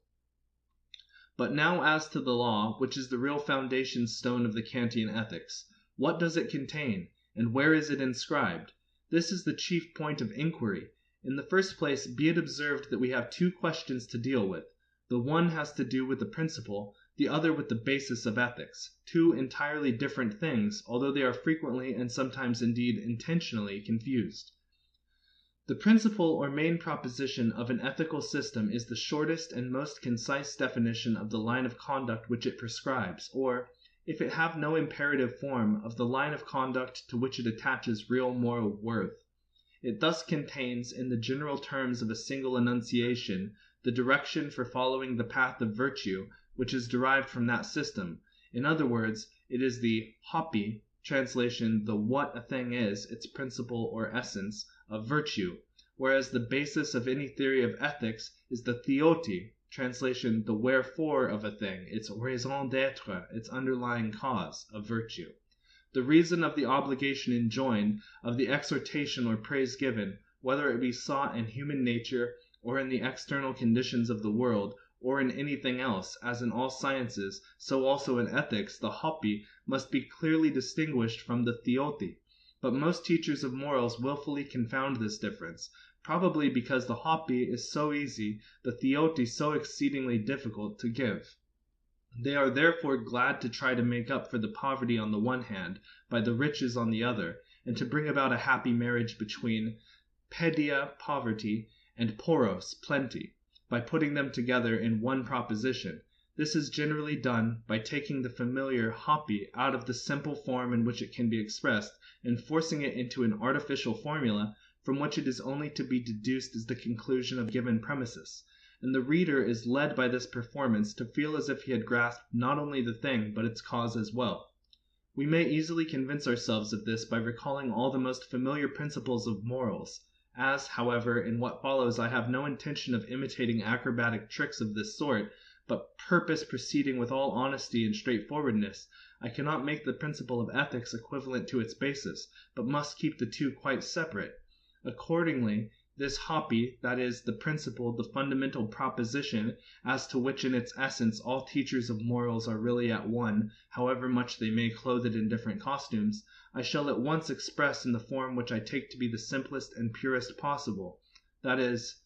But now as to the law, which is the real foundation stone of the Kantian ethics. What does it contain, and where is it inscribed? This is the chief point of inquiry. In the first place, be it observed that we have two questions to deal with. The one has to do with the principle, the other with the basis of ethics, two entirely different things, although they are frequently and sometimes indeed intentionally confused. The principle or main proposition of an ethical system is the shortest and most concise definition of the line of conduct which it prescribes, or, if it have no imperative form, of the line of conduct to which it attaches real moral worth. It thus contains, in the general terms of a single enunciation, the direction for following the path of virtue, which is derived from that system. In other words, it is the hopi, translation the what a thing is, its principle or essence, of virtue, whereas the basis of any theory of ethics is the theoti, translation the wherefore of a thing, its raison d'être, its underlying cause, of virtue. The reason of the obligation enjoined, of the exhortation or praise given, whether it be sought in human nature, or in the external conditions of the world, or in anything else, as in all sciences, so also in ethics, the hopi must be clearly distinguished from the theoti. But most teachers of morals willfully confound this difference, probably because the hopi is so easy, the theoti so exceedingly difficult to give. They are therefore glad to try to make up for the poverty on the one hand by the riches on the other, and to bring about a happy marriage between pedia, poverty, and poros, plenty, by putting them together in one proposition. This is generally done by taking the familiar hopi out of the simple form in which it can be expressed, and forcing it into an artificial formula from which it is only to be deduced as the conclusion of given premises. And the reader is led by this performance to feel as if he had grasped not only the thing but its cause as well. We may easily convince ourselves of this by recalling all the most familiar principles of morals. As, however, in what follows I have no intention of imitating acrobatic tricks of this sort, but purpose proceeding with all honesty and straightforwardness, I cannot make the principle of ethics equivalent to its basis, but must keep the two quite separate. Accordingly, This hopi, that is, the principle, the fundamental proposition, as to which in its essence all teachers of morals are really at one, however much they may clothe it in different costumes, I shall at once express in the form which I take to be the simplest and purest possible, that is,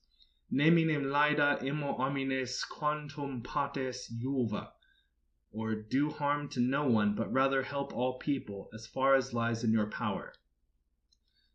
neminem laeda immo homines quantum pates juva, or do harm to no one, but rather help all people, as far as lies in your power.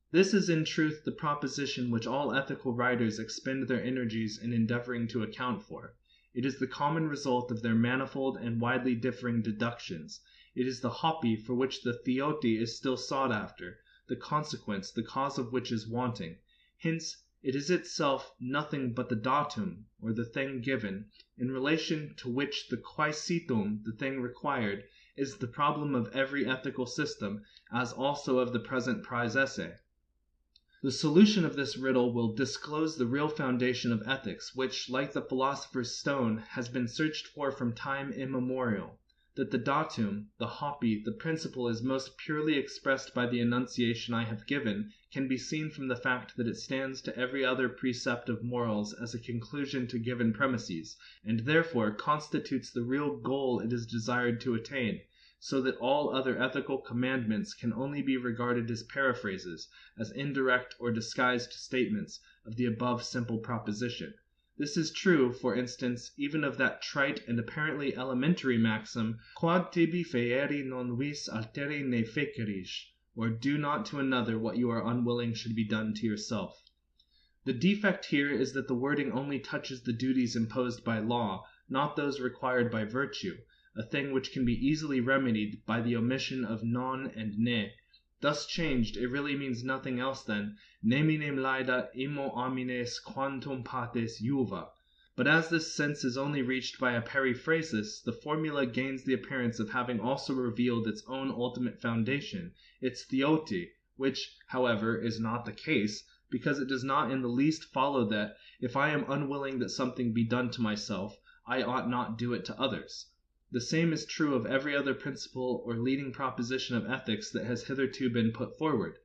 This is in truth the proposition which all ethical writers expend their energies in endeavoring to account for. It is the common result of their manifold and widely differing deductions. It is the hopi for which the theoti is still sought after, the consequence, the cause of which is wanting. Hence, it is itself nothing but the datum, or the thing given, in relation to which the quaesitum, the thing required, is the problem of every ethical system, as also of the present prize essay. The solution of this riddle will disclose the real foundation of ethics, which, like the philosopher's stone, has been searched for from time immemorial. That the datum, the hopi, the principle is most purely expressed by the enunciation I have given, can be seen from the fact that it stands to every other precept of morals as a conclusion to given premises, and therefore constitutes the real goal it is desired to attain, so that all other ethical commandments can only be regarded as paraphrases, as indirect or disguised statements of the above simple proposition. This is true, for instance, even of that trite and apparently elementary maxim, quod tibi feeri non vis alteri ne feceris, or do not to another what you are unwilling should be done to yourself. The defect here is that the wording only touches the duties imposed by law, not those required by virtue, a thing which can be easily remedied by the omission of non and ne. Thus changed, it really means nothing else than neminem laeda immo homines quantum pates juva. But as this sense is only reached by a periphrasis, the formula gains the appearance of having also revealed its own ultimate foundation, its theoti, which, however, is not the case, because it does not in the least follow that, if I am unwilling that something be done to myself, I ought not do it to others. The same is true of every other principle or leading proposition of ethics that has hitherto been put forward.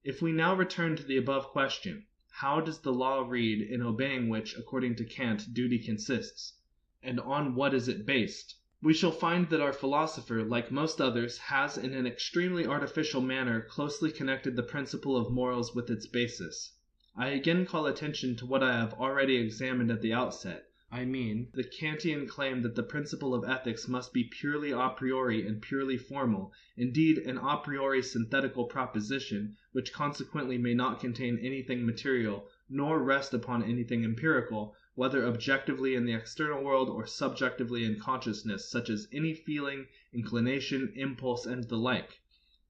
If we now return to the above question, how does the law read in obeying which, according to Kant, duty consists, and on what is it based? We shall find that our philosopher, like most others, has in an extremely artificial manner closely connected the principle of morals with its basis. I again call attention to what I have already examined at the outset. I mean, the Kantian claim that the principle of ethics must be purely a priori and purely formal, indeed an a priori synthetical proposition, which consequently may not contain anything material, nor rest upon anything empirical, whether objectively in the external world or subjectively in consciousness, such as any feeling, inclination, impulse, and the like.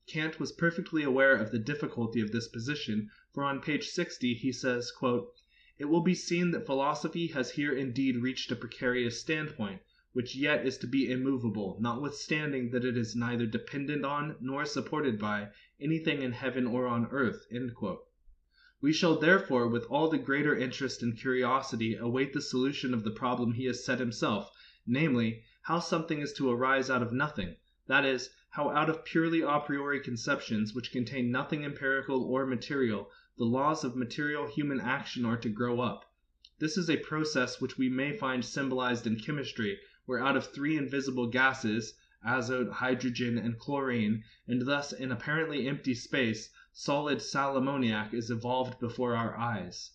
Kant was perfectly aware of the difficulty of this position, for on page 60 he says, quote, "It will be seen that philosophy has here indeed reached a precarious standpoint, which yet is to be immovable, notwithstanding that it is neither dependent on, nor supported by, anything in heaven or on earth." End quote. We shall therefore with all the greater interest and curiosity await the solution of the problem he has set himself, namely, how something is to arise out of nothing, that is, how out of purely a priori conceptions, which contain nothing empirical or material, the laws of material human action are to grow up. This is a process which we may find symbolized in chemistry, where out of three invisible gases, azote, hydrogen, and chlorine, and thus in apparently empty space, solid sal ammoniac is evolved before our eyes.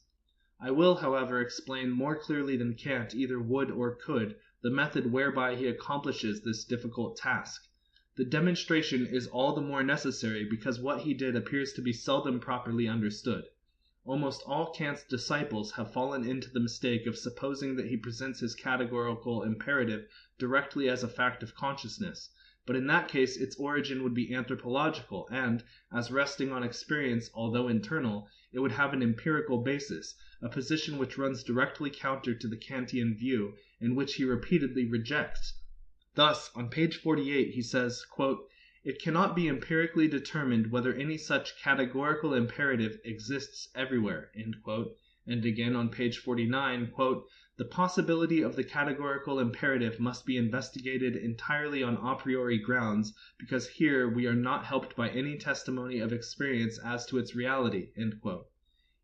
I will, however, explain more clearly than Kant either would or could the method whereby he accomplishes this difficult task. The demonstration is all the more necessary because what he did appears to be seldom properly understood. Almost all Kant's disciples have fallen into the mistake of supposing that he presents his categorical imperative directly as a fact of consciousness, but in that case its origin would be anthropological, and, as resting on experience although internal, it would have an empirical basis, a position which runs directly counter to the Kantian view, and which he repeatedly rejects. Thus, on page 48 he says, quote, "It cannot be empirically determined whether any such categorical imperative exists everywhere," end quote. And again on page 49, quote, "The possibility of the categorical imperative must be investigated entirely on a priori grounds, because here we are not helped by any testimony of experience as to its reality," end quote.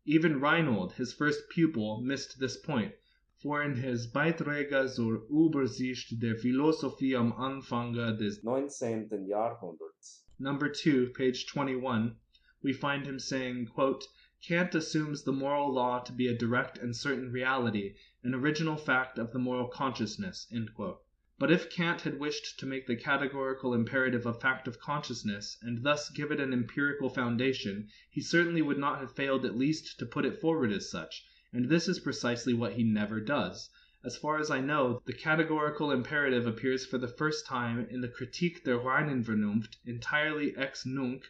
Even Reinhold, his first pupil, missed this point, for in his Beiträge zur Übersicht der Philosophie am Anfange des 19. Jahrhunderts, number 2, page 21, we find him saying, quote, Kant assumes the moral law to be a direct and certain reality, an original fact of the moral consciousness, end quote. But if Kant had wished to make the categorical imperative a fact of consciousness, and thus give it an empirical foundation, he certainly would not have failed at least to put it forward as such, and this is precisely what he never does. As far as I know, the categorical imperative appears for the first time in the Kritik der reinen Vernunft entirely ex nunc,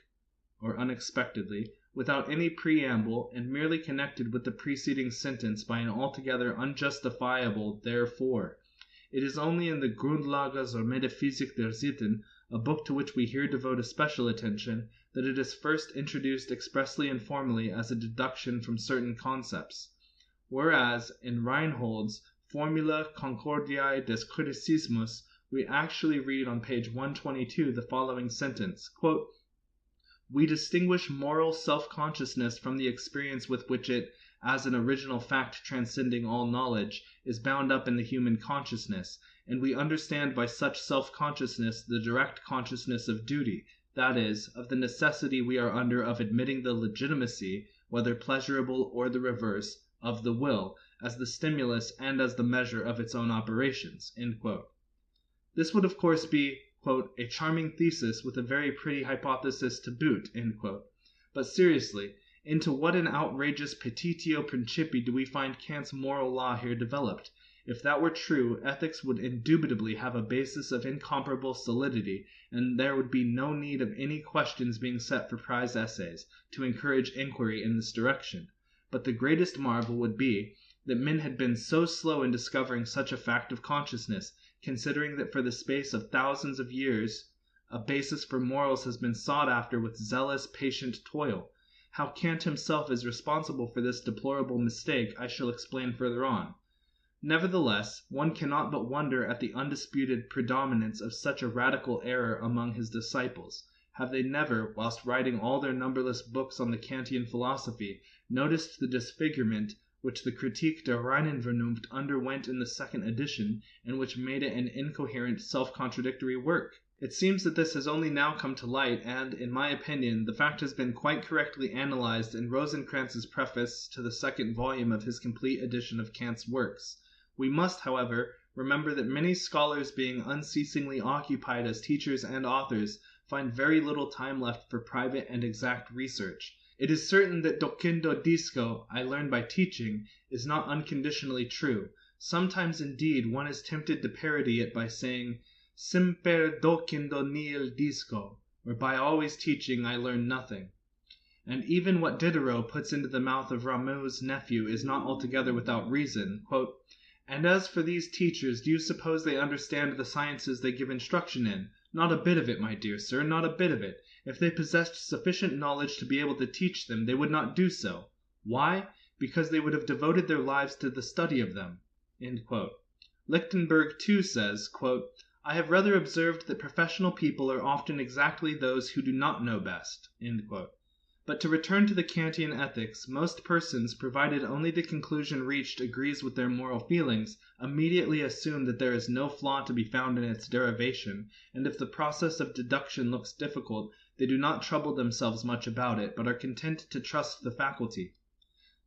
or unexpectedly, without any preamble, and merely connected with the preceding sentence by an altogether unjustifiable therefore. It is only in the Grundlage zur Metaphysik der Sitten, a book to which we here devote a special attention, that it is first introduced expressly and formally as a deduction from certain concepts. Whereas, in Reinhold's Formula Concordiae des Criticismus, we actually read on page 122 the following sentence, quote, We distinguish moral self-consciousness from the experience with which it, as an original fact transcending all knowledge, is bound up in the human consciousness, and we understand by such self-consciousness the direct consciousness of duty, that is, of the necessity we are under of admitting the legitimacy, whether pleasurable or the reverse, of the will, as the stimulus and as the measure of its own operations, end quote. This would of course be, quote, a charming thesis with a very pretty hypothesis to boot, end quote. But seriously, into what an outrageous petitio principii do we find Kant's moral law here developed? If that were true, ethics would indubitably have a basis of incomparable solidity, and there would be no need of any questions being set for prize essays, to encourage inquiry in this direction. But the greatest marvel would be that men had been so slow in discovering such a fact of consciousness, considering that for the space of thousands of years a basis for morals has been sought after with zealous, patient toil. How Kant himself is responsible for this deplorable mistake I shall explain further on. Nevertheless, one cannot but wonder at the undisputed predominance of such a radical error among his disciples. Have they never, whilst writing all their numberless books on the Kantian philosophy, noticed the disfigurement which the Kritik der reinen Vernunft underwent in the second edition, and which made it an incoherent, self-contradictory work? It seems that this has only now come to light, and, in my opinion, the fact has been quite correctly analyzed in Rosenkranz's preface to the second volume of his complete edition of Kant's works. We must, however, remember that many scholars, being unceasingly occupied as teachers and authors, find very little time left for private and exact research. It is certain that docendo disco, I learn by teaching, is not unconditionally true. Sometimes, indeed, one is tempted to parody it by saying, Semper docendo nihil disco, or by always teaching I learn nothing. And even what Diderot puts into the mouth of Rameau's nephew is not altogether without reason. Quote, And as for these teachers, do you suppose they understand the sciences they give instruction in? Not a bit of it, my dear sir, not a bit of it. If they possessed sufficient knowledge to be able to teach them, they would not do so. Why? Because they would have devoted their lives to the study of them. End quote. Lichtenberg too says, quote, I have rather observed that professional people are often exactly those who do not know best. End quote. But to return to the Kantian ethics, most persons, provided only the conclusion reached agrees with their moral feelings, immediately assume that there is no flaw to be found in its derivation, and if the process of deduction looks difficult, they do not trouble themselves much about it, but are content to trust the faculty.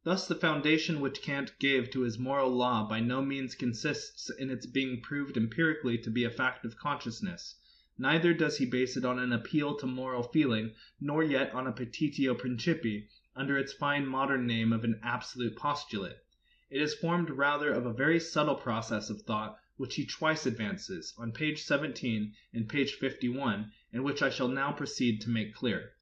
Thus the foundation which Kant gave to his moral law by no means consists in its being proved empirically to be a fact of consciousness. Neither does he base it on an appeal to moral feeling, nor yet on a petitio principii, under its fine modern name of an absolute postulate. It is formed rather of a very subtle process of thought, which he twice advances, on page 17 and page 51, and which I shall now proceed to make clear.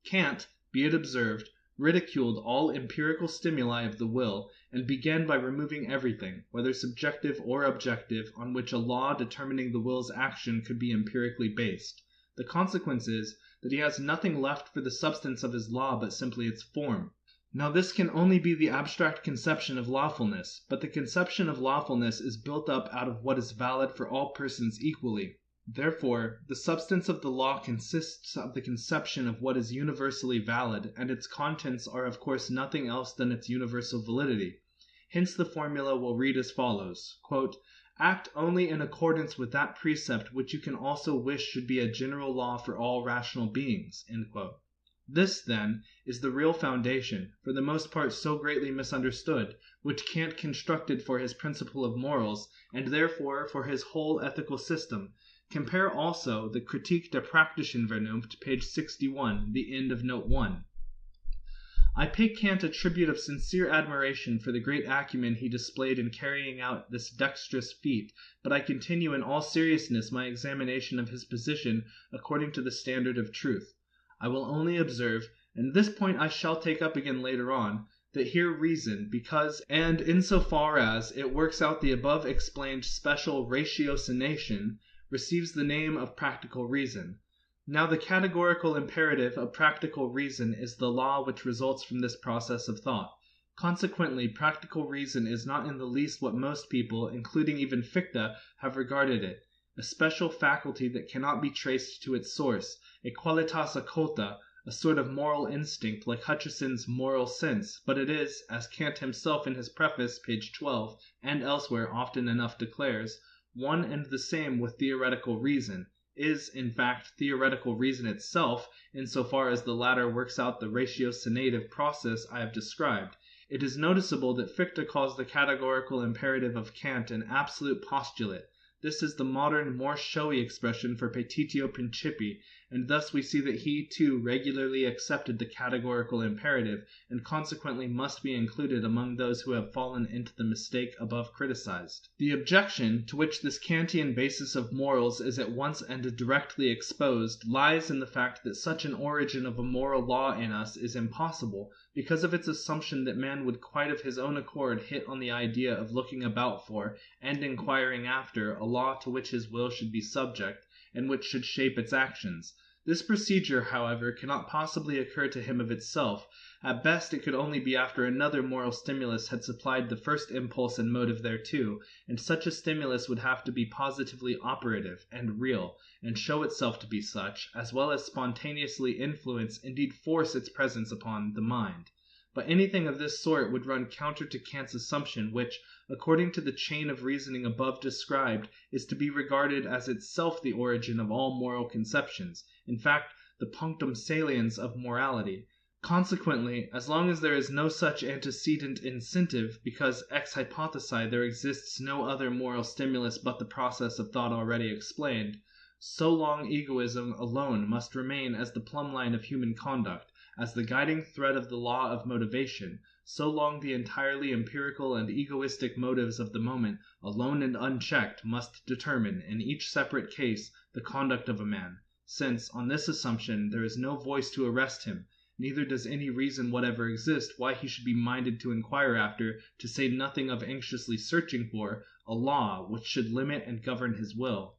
Kant, be it observed, ridiculed all empirical stimuli of the will, and began by removing everything, whether subjective or objective, on which a law determining the will's action could be empirically based. The consequence is that he has nothing left for the substance of his law but simply its form. Now this can only be the abstract conception of lawfulness, but the conception of lawfulness is built up out of what is valid for all persons equally. Therefore, the substance of the law consists of the conception of what is universally valid, and its contents are of course nothing else than its universal validity. Hence the formula will read as follows, quote, "Act only in accordance with that precept which you can also wish should be a general law for all rational beings." End quote. This, then, is the real foundation, for the most part so greatly misunderstood, which Kant constructed for his principle of morals, and therefore for his whole ethical system. Compare also the Kritik der praktischen Vernunft, page 61, the end of note 1. I pay Kant a tribute of sincere admiration for the great acumen he displayed in carrying out this dexterous feat, but I continue in all seriousness my examination of his position according to the standard of truth. I will only observe, and this point I shall take up again later on, that here reason, because and in so far as it works out the above explained special ratiocination, receives the name of practical reason. Now the categorical imperative of practical reason is the law which results from this process of thought. Consequently, practical reason is not in the least what most people, including even Fichte, have regarded it, a special faculty that cannot be traced to its source, a qualitas occulta, a sort of moral instinct like Hutcheson's moral sense, but it is, as Kant himself in his preface, page 12, and elsewhere often enough declares, one and the same with theoretical reason, is, in fact, theoretical reason itself, in so far as the latter works out the ratiocinative process I have described. It is noticeable that Fichte calls the categorical imperative of Kant an absolute postulate. This is the modern, more showy expression for petitio principii, and thus we see that he, too, regularly accepted the categorical imperative, and consequently must be included among those who have fallen into the mistake above criticized. The objection, to which this Kantian basis of morals is at once and directly exposed, lies in the fact that such an origin of a moral law in us is impossible, because of its assumption that man would quite of his own accord hit on the idea of looking about for, and inquiring after, a law to which his will should be subject, and which should shape its actions. This procedure, however, cannot possibly occur to him of itself. At best it could only be after another moral stimulus had supplied the first impulse and motive thereto, and such a stimulus would have to be positively operative and real, and show itself to be such, as well as spontaneously influence, indeed force its presence upon, the mind. But anything of this sort would run counter to Kant's assumption, which, according to the chain of reasoning above described, is to be regarded as itself the origin of all moral conceptions, in fact, the punctum saliens of morality. Consequently, as long as there is no such antecedent incentive, because ex hypothesi there exists no other moral stimulus but the process of thought already explained, so long egoism alone must remain as the plumb line of human conduct, as the guiding thread of the law of motivation, so long the entirely empirical and egoistic motives of the moment, alone and unchecked, must determine, in each separate case, the conduct of a man, since, on this assumption, there is no voice to arrest him, neither does any reason whatever exist why he should be minded to inquire after, to say nothing of anxiously searching for, a law which should limit and govern his will.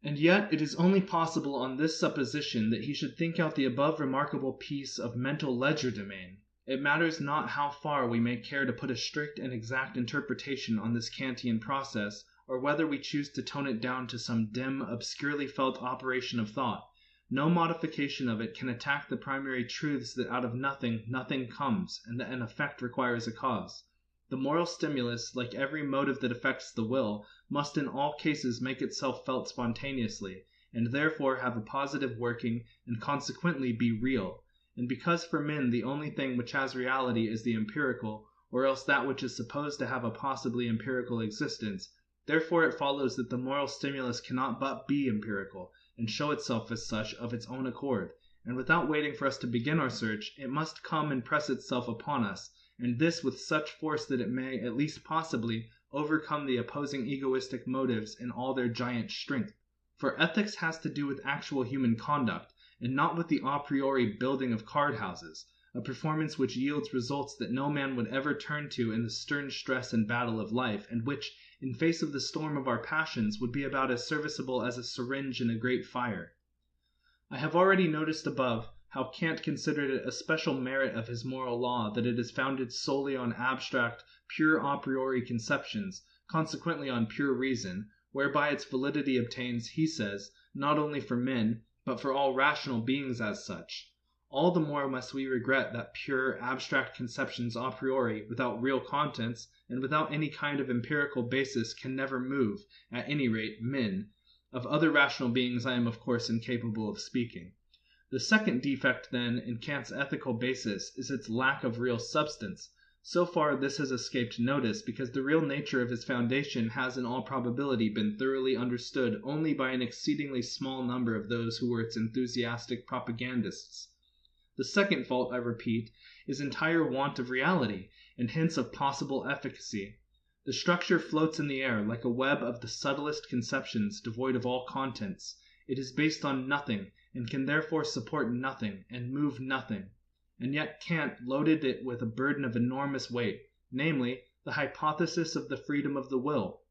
And yet it is only possible on this supposition that he should think out the above remarkable piece of mental legerdemain. It matters not how far we may care to put a strict and exact interpretation on this Kantian process, or whether we choose to tone it down to some dim, obscurely felt operation of thought. No modification of it can attack the primary truths that out of nothing, nothing comes, and that an effect requires a cause. The moral stimulus, like every motive that affects the will, must in all cases make itself felt spontaneously, and therefore have a positive working, and consequently be real. And because for men the only thing which has reality is the empirical, or else that which is supposed to have a possibly empirical existence, therefore it follows that the moral stimulus cannot but be empirical, and show itself as such of its own accord, and without waiting for us to begin our search, it must come and press itself upon us, and this with such force that it may, at least possibly, overcome the opposing egoistic motives in all their giant strength. For ethics has to do with actual human conduct, and not with the a priori building of card houses, a performance which yields results that no man would ever turn to in the stern stress and battle of life, and which, in face of the storm of our passions, would be about as serviceable as a syringe in a great fire. I have already noticed above how Kant considered it a special merit of his moral law that it is founded solely on abstract, pure a priori conceptions, consequently on pure reason, whereby its validity obtains, he says, not only for men, but for all rational beings as such. All the more must we regret that pure, abstract conceptions a priori, without real contents, and without any kind of empirical basis, can never move, at any rate, men. Of other rational beings I am of course incapable of speaking. The second defect, then, in Kant's ethical basis is its lack of real substance. So far this has escaped notice because the real nature of his foundation has in all probability been thoroughly understood only by an exceedingly small number of those who were its enthusiastic propagandists. The second fault, I repeat, is entire want of reality, and hence of possible efficacy. The structure floats in the air like a web of the subtlest conceptions devoid of all contents. It is based on nothing, and can therefore support nothing, and move nothing. And yet Kant loaded it with a burden of enormous weight, namely, the hypothesis of the freedom of the will.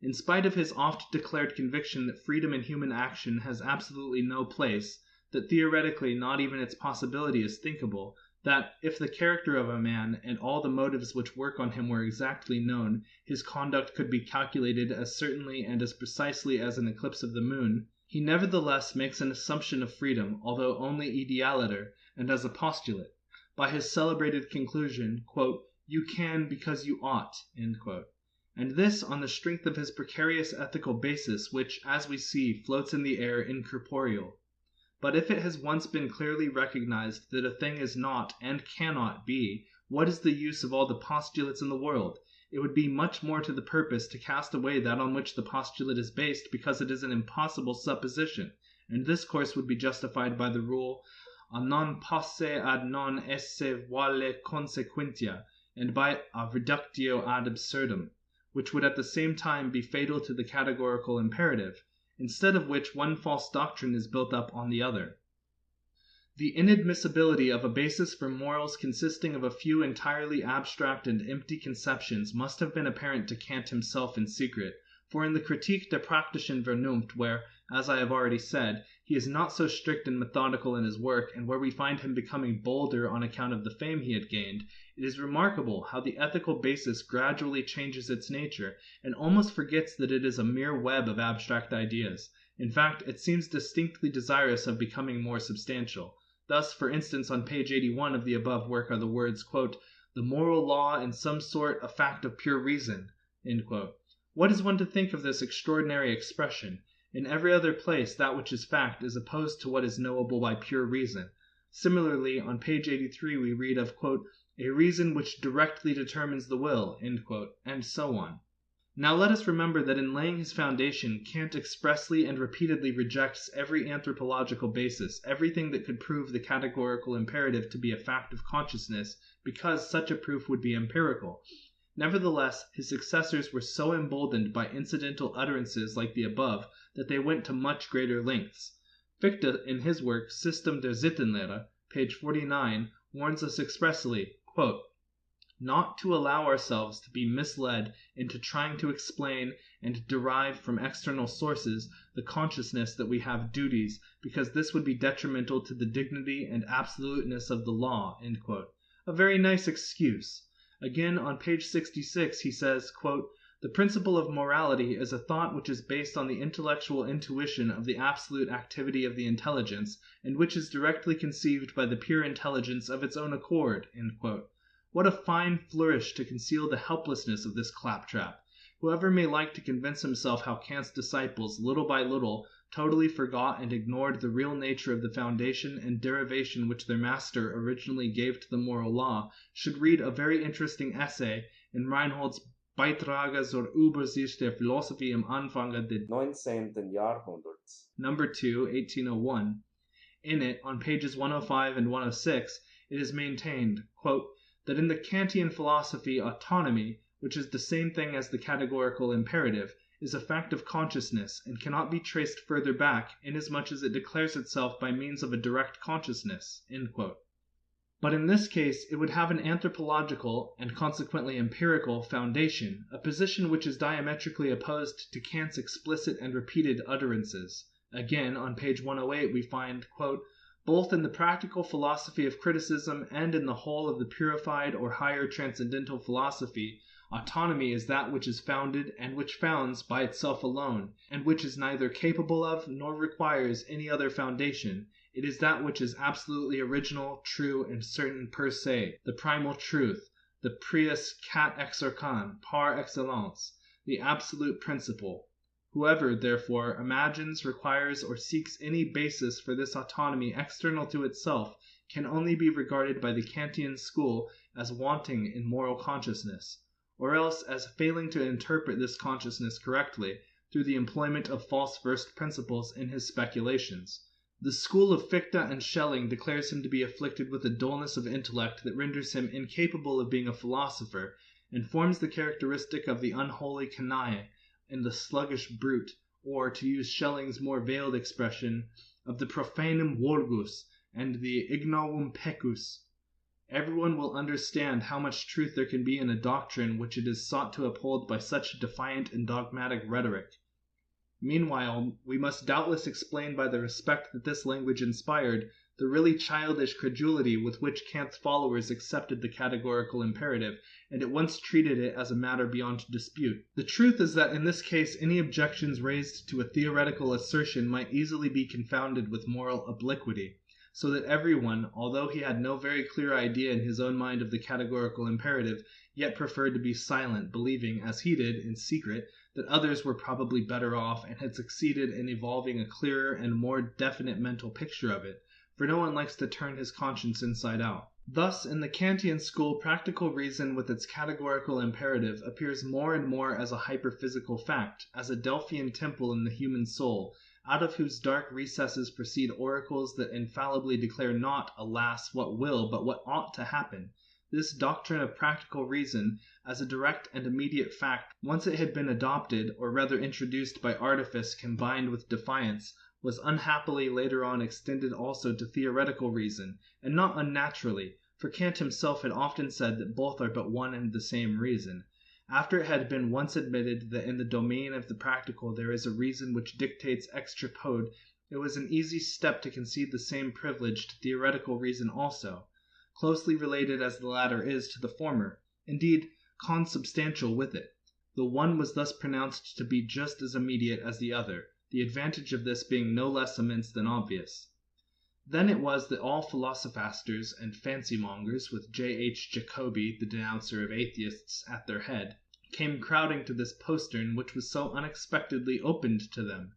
In spite of his oft-declared conviction that freedom in human action has absolutely no place, that theoretically not even its possibility is thinkable, that, if the character of a man and all the motives which work on him were exactly known, his conduct could be calculated as certainly and as precisely as an eclipse of the moon, he nevertheless makes an assumption of freedom, although only idealiter, and as a postulate, by his celebrated conclusion, "You can because you ought," and this on the strength of his precarious ethical basis, which, as we see, floats in the air incorporeal. But if it has once been clearly recognized that a thing is not and cannot be, what is the use of all the postulates in the world? It would be much more to the purpose to cast away that on which the postulate is based, because it is an impossible supposition, and this course would be justified by the rule a non posse ad non esse vale consequentia, and by a reductio ad absurdum, which would at the same time be fatal to the categorical imperative, instead of which one false doctrine is built up on the other. The inadmissibility of a basis for morals consisting of a few entirely abstract and empty conceptions must have been apparent to Kant himself in secret, for in the Kritik der praktischen Vernunft, where, as I have already said, he is not so strict and methodical in his work, and where we find him becoming bolder on account of the fame he had gained, it is remarkable how the ethical basis gradually changes its nature, and almost forgets that it is a mere web of abstract ideas. In fact, it seems distinctly desirous of becoming more substantial. Thus, for instance, on page 81 of the above work are the words, "The moral law in some sort a fact of pure reason." What is one to think of this extraordinary expression? In every other place that which is fact is opposed to what is knowable by pure reason. Similarly, on page 83 we read of "a reason which directly determines the will," and so on. Now let us remember that in laying his foundation, Kant expressly and repeatedly rejects every anthropological basis, everything that could prove the categorical imperative to be a fact of consciousness, because such a proof would be empirical. Nevertheless, his successors were so emboldened by incidental utterances like the above that they went to much greater lengths. Fichte, in his work System der Sittenlehre, page 49, warns us expressly, "not to allow ourselves to be misled into trying to explain and derive from external sources the consciousness that we have duties, because this would be detrimental to the dignity and absoluteness of the law." A very nice excuse. Again, on page 66, he says, "The principle of morality is a thought which is based on the intellectual intuition of the absolute activity of the intelligence, and which is directly conceived by the pure intelligence of its own accord." What a fine flourish to conceal the helplessness of this claptrap! Whoever may like to convince himself how Kant's disciples, little by little, totally forgot and ignored the real nature of the foundation and derivation which their master originally gave to the moral law, should read a very interesting essay in Reinhold's Beitrage zur Übersicht der Philosophie im Anfange des 19. Jahrhunderts, No. 2, 1801. In it, on pages 105 and 106, it is maintained, that in the Kantian philosophy autonomy, which is the same thing as the categorical imperative, is a fact of consciousness, and cannot be traced further back, inasmuch as it declares itself by means of a direct consciousness." But in this case it would have an anthropological, and consequently empirical, foundation, a position which is diametrically opposed to Kant's explicit and repeated utterances. Again, on page 108 we find, "both in the practical philosophy of criticism and in the whole of the purified or higher transcendental philosophy, Autonomy is that which is founded and which founds by itself alone, and which is neither capable of nor requires any other foundation. It is that which is absolutely original, true, and certain per se, the primal truth, the prius cat exercan par excellence, the absolute principle. Whoever, therefore, imagines, requires, or seeks any basis for this autonomy external to itself can only be regarded by the Kantian school as wanting in moral consciousness, or else as failing to interpret this consciousness correctly through the employment of false first principles in his speculations. The school of Fichte and Schelling declares him to be afflicted with a dullness of intellect that renders him incapable of being a philosopher, and forms the characteristic of the unholy canaille and the sluggish brute, or, to use Schelling's more veiled expression, of the profanum vulgus and the ignorum pecus. Everyone will understand how much truth there can be in a doctrine which it is sought to uphold by such defiant and dogmatic rhetoric. Meanwhile, we must doubtless explain by the respect that this language inspired the really childish credulity with which Kant's followers accepted the categorical imperative, and at once treated it as a matter beyond dispute. The truth is that in this case any objections raised to a theoretical assertion might easily be confounded with moral obliquity, so that everyone, although he had no very clear idea in his own mind of the categorical imperative, yet preferred to be silent, believing, as he did, in secret, that others were probably better off and had succeeded in evolving a clearer and more definite mental picture of it, for no one likes to turn his conscience inside out. Thus, in the Kantian school, practical reason with its categorical imperative appears more and more as a hyperphysical fact, as a Delphian temple in the human soul, out of whose dark recesses proceed oracles that infallibly declare not, alas, what will, but what ought to happen. This doctrine of practical reason, as a direct and immediate fact, once it had been adopted, or rather introduced by artifice combined with defiance, was unhappily later on extended also to theoretical reason, and not unnaturally, for Kant himself had often said that both are but one and the same reason. After it had been once admitted that in the domain of the practical there is a reason which dictates extra pode, it was an easy step to concede the same privilege to theoretical reason also, closely related as the latter is to the former, indeed consubstantial with it. The one was thus pronounced to be just as immediate as the other, the advantage of this being no less immense than obvious. Then it was that all philosophasters and fancy-mongers, with J.H. Jacobi, the denouncer of atheists, at their head, came crowding to this postern which was so unexpectedly opened to them.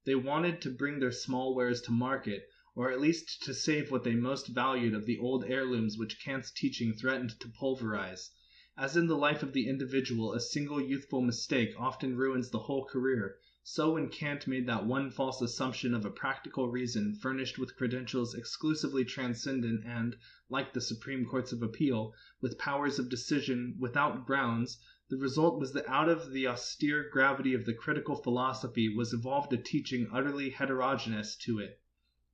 They wanted to bring their small wares to market, or at least to save what they most valued of the old heirlooms which Kant's teaching threatened to pulverize. As in the life of the individual, a single youthful mistake often ruins the whole career, so when Kant made that one false assumption of a practical reason furnished with credentials exclusively transcendent and, like the Supreme Courts of Appeal, with powers of decision without grounds, the result was that out of the austere gravity of the critical philosophy was evolved a teaching utterly heterogeneous to it.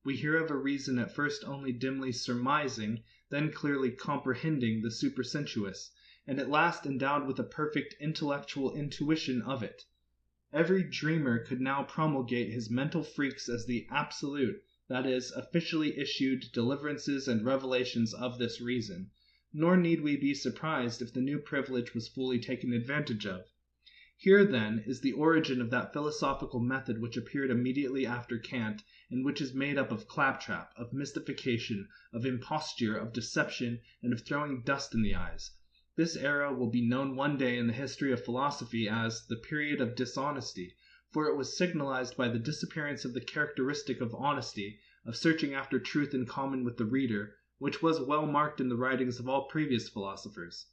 We hear of a reason at first only dimly surmising, then clearly comprehending the supersensuous, and at last endowed with a perfect intellectual intuition of it. Every dreamer could now promulgate his mental freaks as the absolute, that is, officially issued deliverances and revelations of this reason, nor need we be surprised if the new privilege was fully taken advantage of. Here, then, is the origin of that philosophical method which appeared immediately after Kant, and which is made up of claptrap, of mystification, of imposture, of deception, and of throwing dust in the eyes. This era will be known one day in the history of philosophy as the period of dishonesty, for it was signalized by the disappearance of the characteristic of honesty, of searching after truth in common with the reader, which was well marked in the writings of all previous philosophers.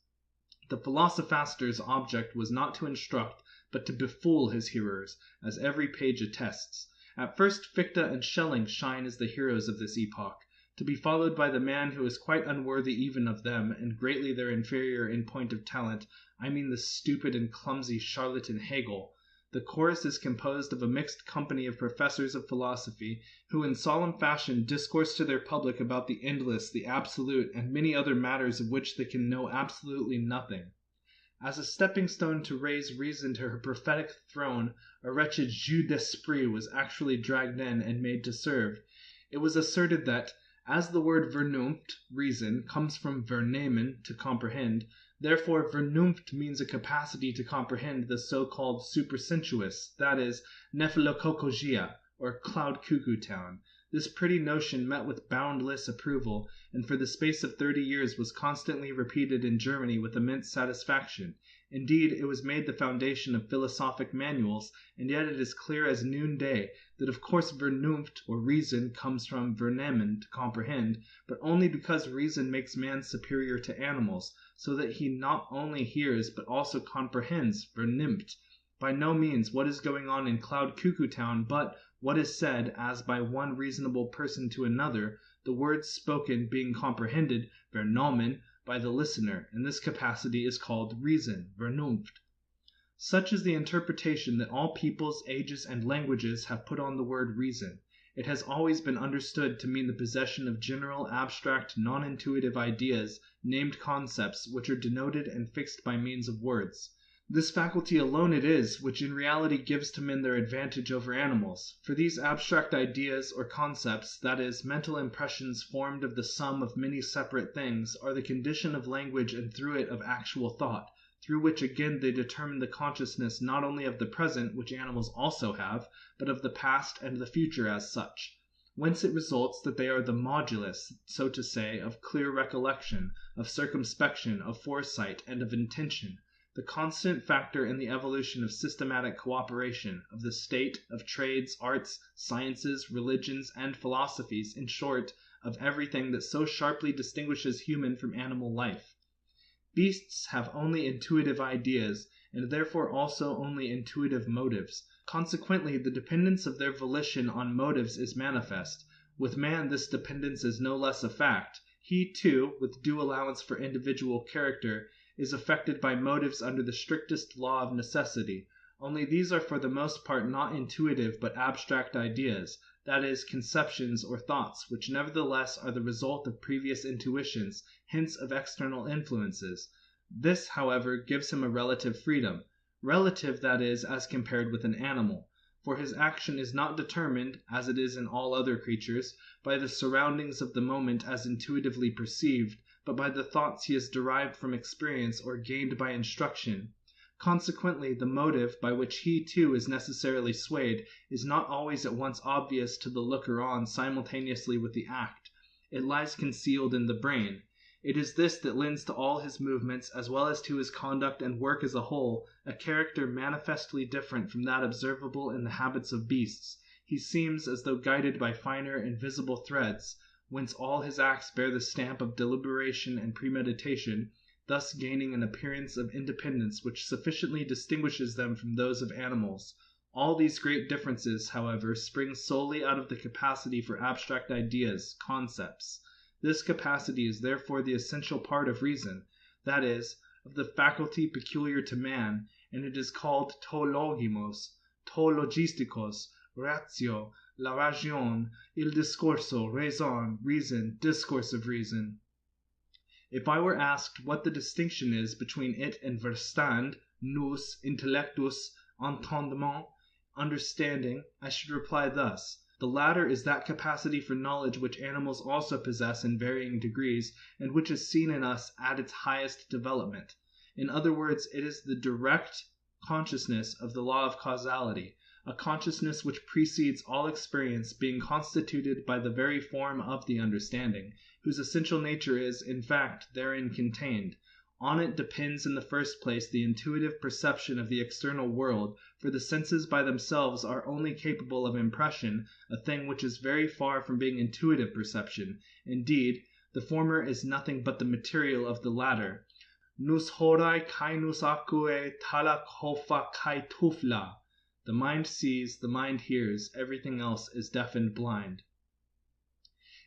The philosophaster's object was not to instruct, but to befool his hearers, as every page attests. At first Fichte and Schelling shine as the heroes of this epoch, to be followed by the man who is quite unworthy even of them, and greatly their inferior in point of talent, I mean the stupid and clumsy charlatan Hegel. The chorus is composed of a mixed company of professors of philosophy, who in solemn fashion discourse to their public about the endless, the absolute, and many other matters of which they can know absolutely nothing. As a stepping stone to raise reason to her prophetic throne, a wretched jeu d'esprit was actually dragged in and made to serve. It was asserted that, as the word Vernunft, reason, comes from vernehmen, to comprehend, Therefore, Vernunft means a capacity to comprehend the so-called supersensuous, that is, Nephilokokogia, or cloud cuckoo town. This pretty notion met with boundless approval, and for the space of 30 years was constantly repeated in Germany with immense satisfaction. Indeed, it was made the foundation of philosophic manuals, and yet it is clear as noonday that of course Vernunft, or reason, comes from vernehmen, to comprehend, but only because reason makes man superior to animals, so that he not only hears but also comprehends, vernimmt, by no means what is going on in Cloud Cuckoo Town, but what is said, as by one reasonable person to another, the words spoken being comprehended, vernommen, by the listener, and this capacity is called reason, Vernunft. Such is the interpretation that all peoples, ages, and languages have put on the word reason. It has always been understood to mean the possession of general, abstract, non-intuitive ideas, named concepts, which are denoted and fixed by means of words. This faculty alone it is which in reality gives to men their advantage over animals. For these abstract ideas or concepts, that is, mental impressions formed of the sum of many separate things, are the condition of language and through it of actual thought, through which again they determine the consciousness not only of the present, which animals also have, but of the past and the future as such. Whence it results that they are the modulus, so to say, of clear recollection, of circumspection, of foresight, and of intention, the constant factor in the evolution of systematic cooperation, of the state, of trades, arts, sciences, religions, and philosophies, in short, of everything that so sharply distinguishes human from animal life. Beasts have only intuitive ideas, and therefore also only intuitive motives. Consequently, the dependence of their volition on motives is manifest. With man this dependence is no less a fact. He, too, with due allowance for individual character, is affected by motives under the strictest law of necessity, only these are for the most part not intuitive but abstract ideas, that is, conceptions or thoughts, which nevertheless are the result of previous intuitions, hence of external influences. This, however, gives him a relative freedom, relative, that is, as compared with an animal, for his action is not determined, as it is in all other creatures, by the surroundings of the moment as intuitively perceived, but by the thoughts he has derived from experience or gained by instruction. Consequently, the motive by which he too is necessarily swayed is not always at once obvious to the looker-on simultaneously with the act. It lies concealed in the brain. It is this that lends to all his movements, as well as to his conduct and work as a whole, a character manifestly different from that observable in the habits of beasts. He seems as though guided by finer invisible threads, whence all his acts bear the stamp of deliberation and premeditation, thus gaining an appearance of independence which sufficiently distinguishes them from those of animals. All these great differences, however, spring solely out of the capacity for abstract ideas, concepts. This capacity is therefore the essential part of reason, that is, of the faculty peculiar to man, and it is called to logimos, to logistikos, ratio, la ragion, il discorso, raison, reason, discourse of reason. If I were asked what the distinction is between it and Verstand, nous, intellectus, entendement, understanding, I should reply thus. The latter is that capacity for knowledge which animals also possess in varying degrees, and which is seen in us at its highest development. In other words, it is the direct consciousness of the law of causality, a consciousness which precedes all experience, being constituted by the very form of the understanding, whose essential nature is, in fact, therein contained. On it depends in the first place the intuitive perception of the external world, for the senses by themselves are only capable of impression, a thing which is very far from being intuitive perception. Indeed, the former is nothing but the material of the latter. Nous horai kai nous acque talak hofa kai tufla. The mind sees, the mind hears, everything else is deaf and blind.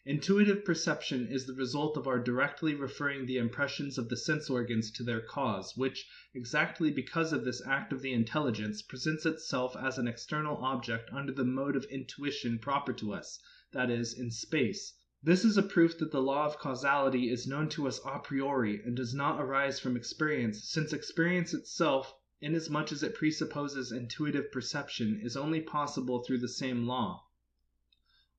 Intuitive perception is the result of our directly referring the impressions of the sense organs to their cause, which, exactly because of this act of the intelligence, presents itself as an external object under the mode of intuition proper to us, that is, in space. This is a proof that the law of causality is known to us a priori, and does not arise from experience, since experience itself, inasmuch as it presupposes intuitive perception, is only possible through the same law.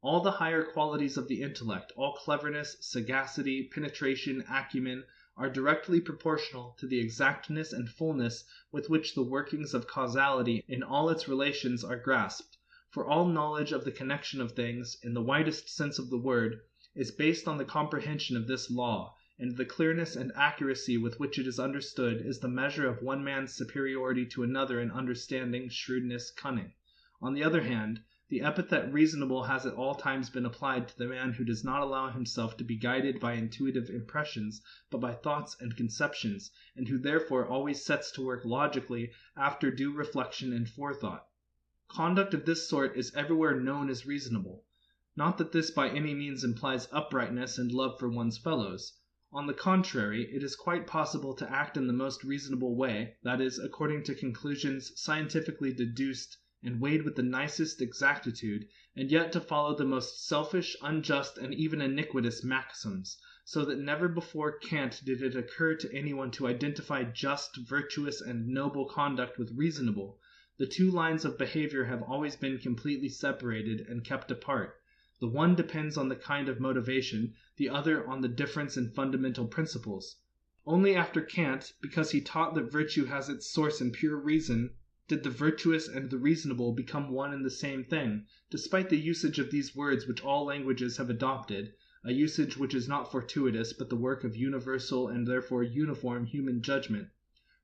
All the higher qualities of the intellect, all cleverness, sagacity, penetration, acumen, are directly proportional to the exactness and fullness with which the workings of causality in all its relations are grasped. For all knowledge of the connection of things, in the widest sense of the word, is based on the comprehension of this law, and the clearness and accuracy with which it is understood is the measure of one man's superiority to another in understanding, shrewdness, cunning. On the other hand, the epithet reasonable has at all times been applied to the man who does not allow himself to be guided by intuitive impressions, but by thoughts and conceptions, and who therefore always sets to work logically after due reflection and forethought. Conduct of this sort is everywhere known as reasonable. Not that this by any means implies uprightness and love for one's fellows. On the contrary, it is quite possible to act in the most reasonable way, that is, according to conclusions scientifically deduced and weighed with the nicest exactitude, and yet to follow the most selfish, unjust, and even iniquitous maxims, so that never before Kant did it occur to anyone to identify just, virtuous, and noble conduct with reasonable. The two lines of behavior have always been completely separated and kept apart. The one depends on the kind of motivation, the other on the difference in fundamental principles. Only after Kant, because he taught that virtue has its source in pure reason, did the virtuous and the reasonable become one and the same thing, despite the usage of these words which all languages have adopted, a usage which is not fortuitous but the work of universal and therefore uniform human judgment.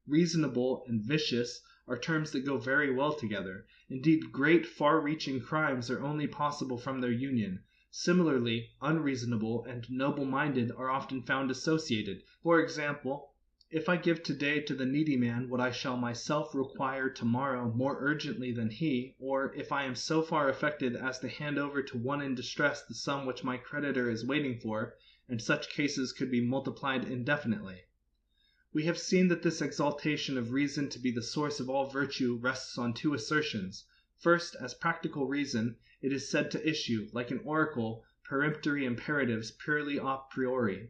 Reasonable and vicious are terms that go very well together. Indeed, great, far-reaching crimes are only possible from their union. Similarly, unreasonable and noble-minded are often found associated. For example, if I give today to the needy man what I shall myself require tomorrow more urgently than he, or if I am so far affected as to hand over to one in distress the sum which my creditor is waiting for, and such cases could be multiplied indefinitely. We have seen that this exaltation of reason to be the source of all virtue rests on two assertions. First, as practical reason, it is said to issue, like an oracle, peremptory imperatives purely a priori.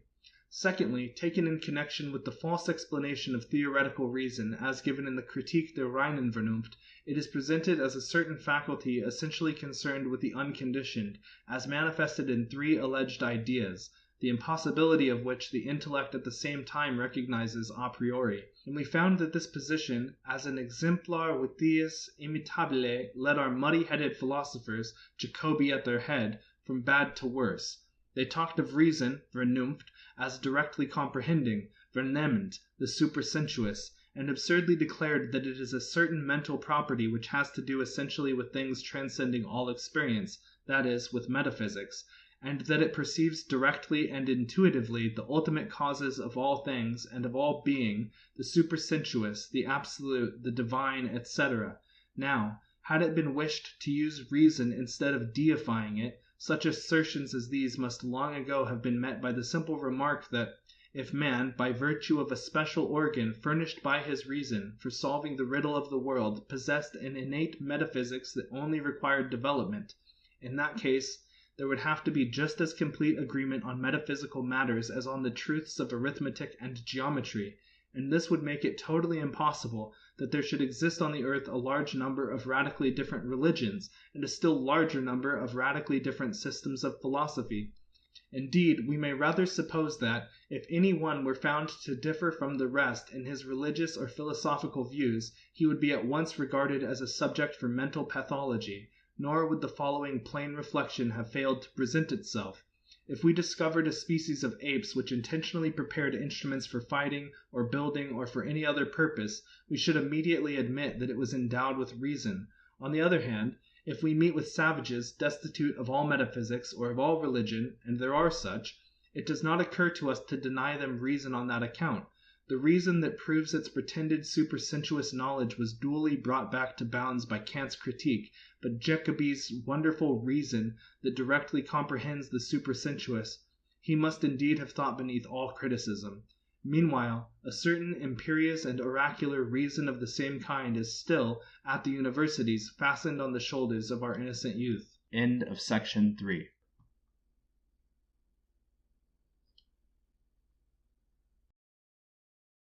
Secondly, taken in connection with the false explanation of theoretical reason as given in the Kritik der reinen Vernunft, it is presented as a certain faculty essentially concerned with the unconditioned, as manifested in three alleged ideas, the impossibility of which the intellect at the same time recognizes a priori. And we found that this position, as an exemplar vitiis imitabile, led our muddy-headed philosophers, Jacobi at their head, from bad to worse. They talked of reason, Vernunft, as directly comprehending, Vernehmend, the supersensuous, and absurdly declared that it is a certain mental property which has to do essentially with things transcending all experience, that is, with metaphysics, and that it perceives directly and intuitively the ultimate causes of all things and of all being, the supersensuous, the absolute, the divine, etc. Now, had it been wished to use reason instead of deifying it, such assertions as these must long ago have been met by the simple remark that, if man, by virtue of a special organ furnished by his reason for solving the riddle of the world, possessed an innate metaphysics that only required development, in that case there would have to be just as complete agreement on metaphysical matters as on the truths of arithmetic and geometry, and this would make it totally impossible that there should exist on the earth a large number of radically different religions, and a still larger number of radically different systems of philosophy. Indeed, we may rather suppose that, if any one were found to differ from the rest in his religious or philosophical views, he would be at once regarded as a subject for mental pathology. Nor would the following plain reflection have failed to present itself. If we discovered a species of apes which intentionally prepared instruments for fighting, or building, or for any other purpose, we should immediately admit that it was endowed with reason. On the other hand, if we meet with savages destitute of all metaphysics or of all religion, and there are such, it does not occur to us to deny them reason on that account. The reason that proves its pretended supersensuous knowledge was duly brought back to bounds by Kant's Critique, but Jacobi's wonderful reason that directly comprehends the supersensuous, he must indeed have thought beneath all criticism. Meanwhile, a certain imperious and oracular reason of the same kind is still, at the universities, fastened on the shoulders of our innocent youth. End of section 3.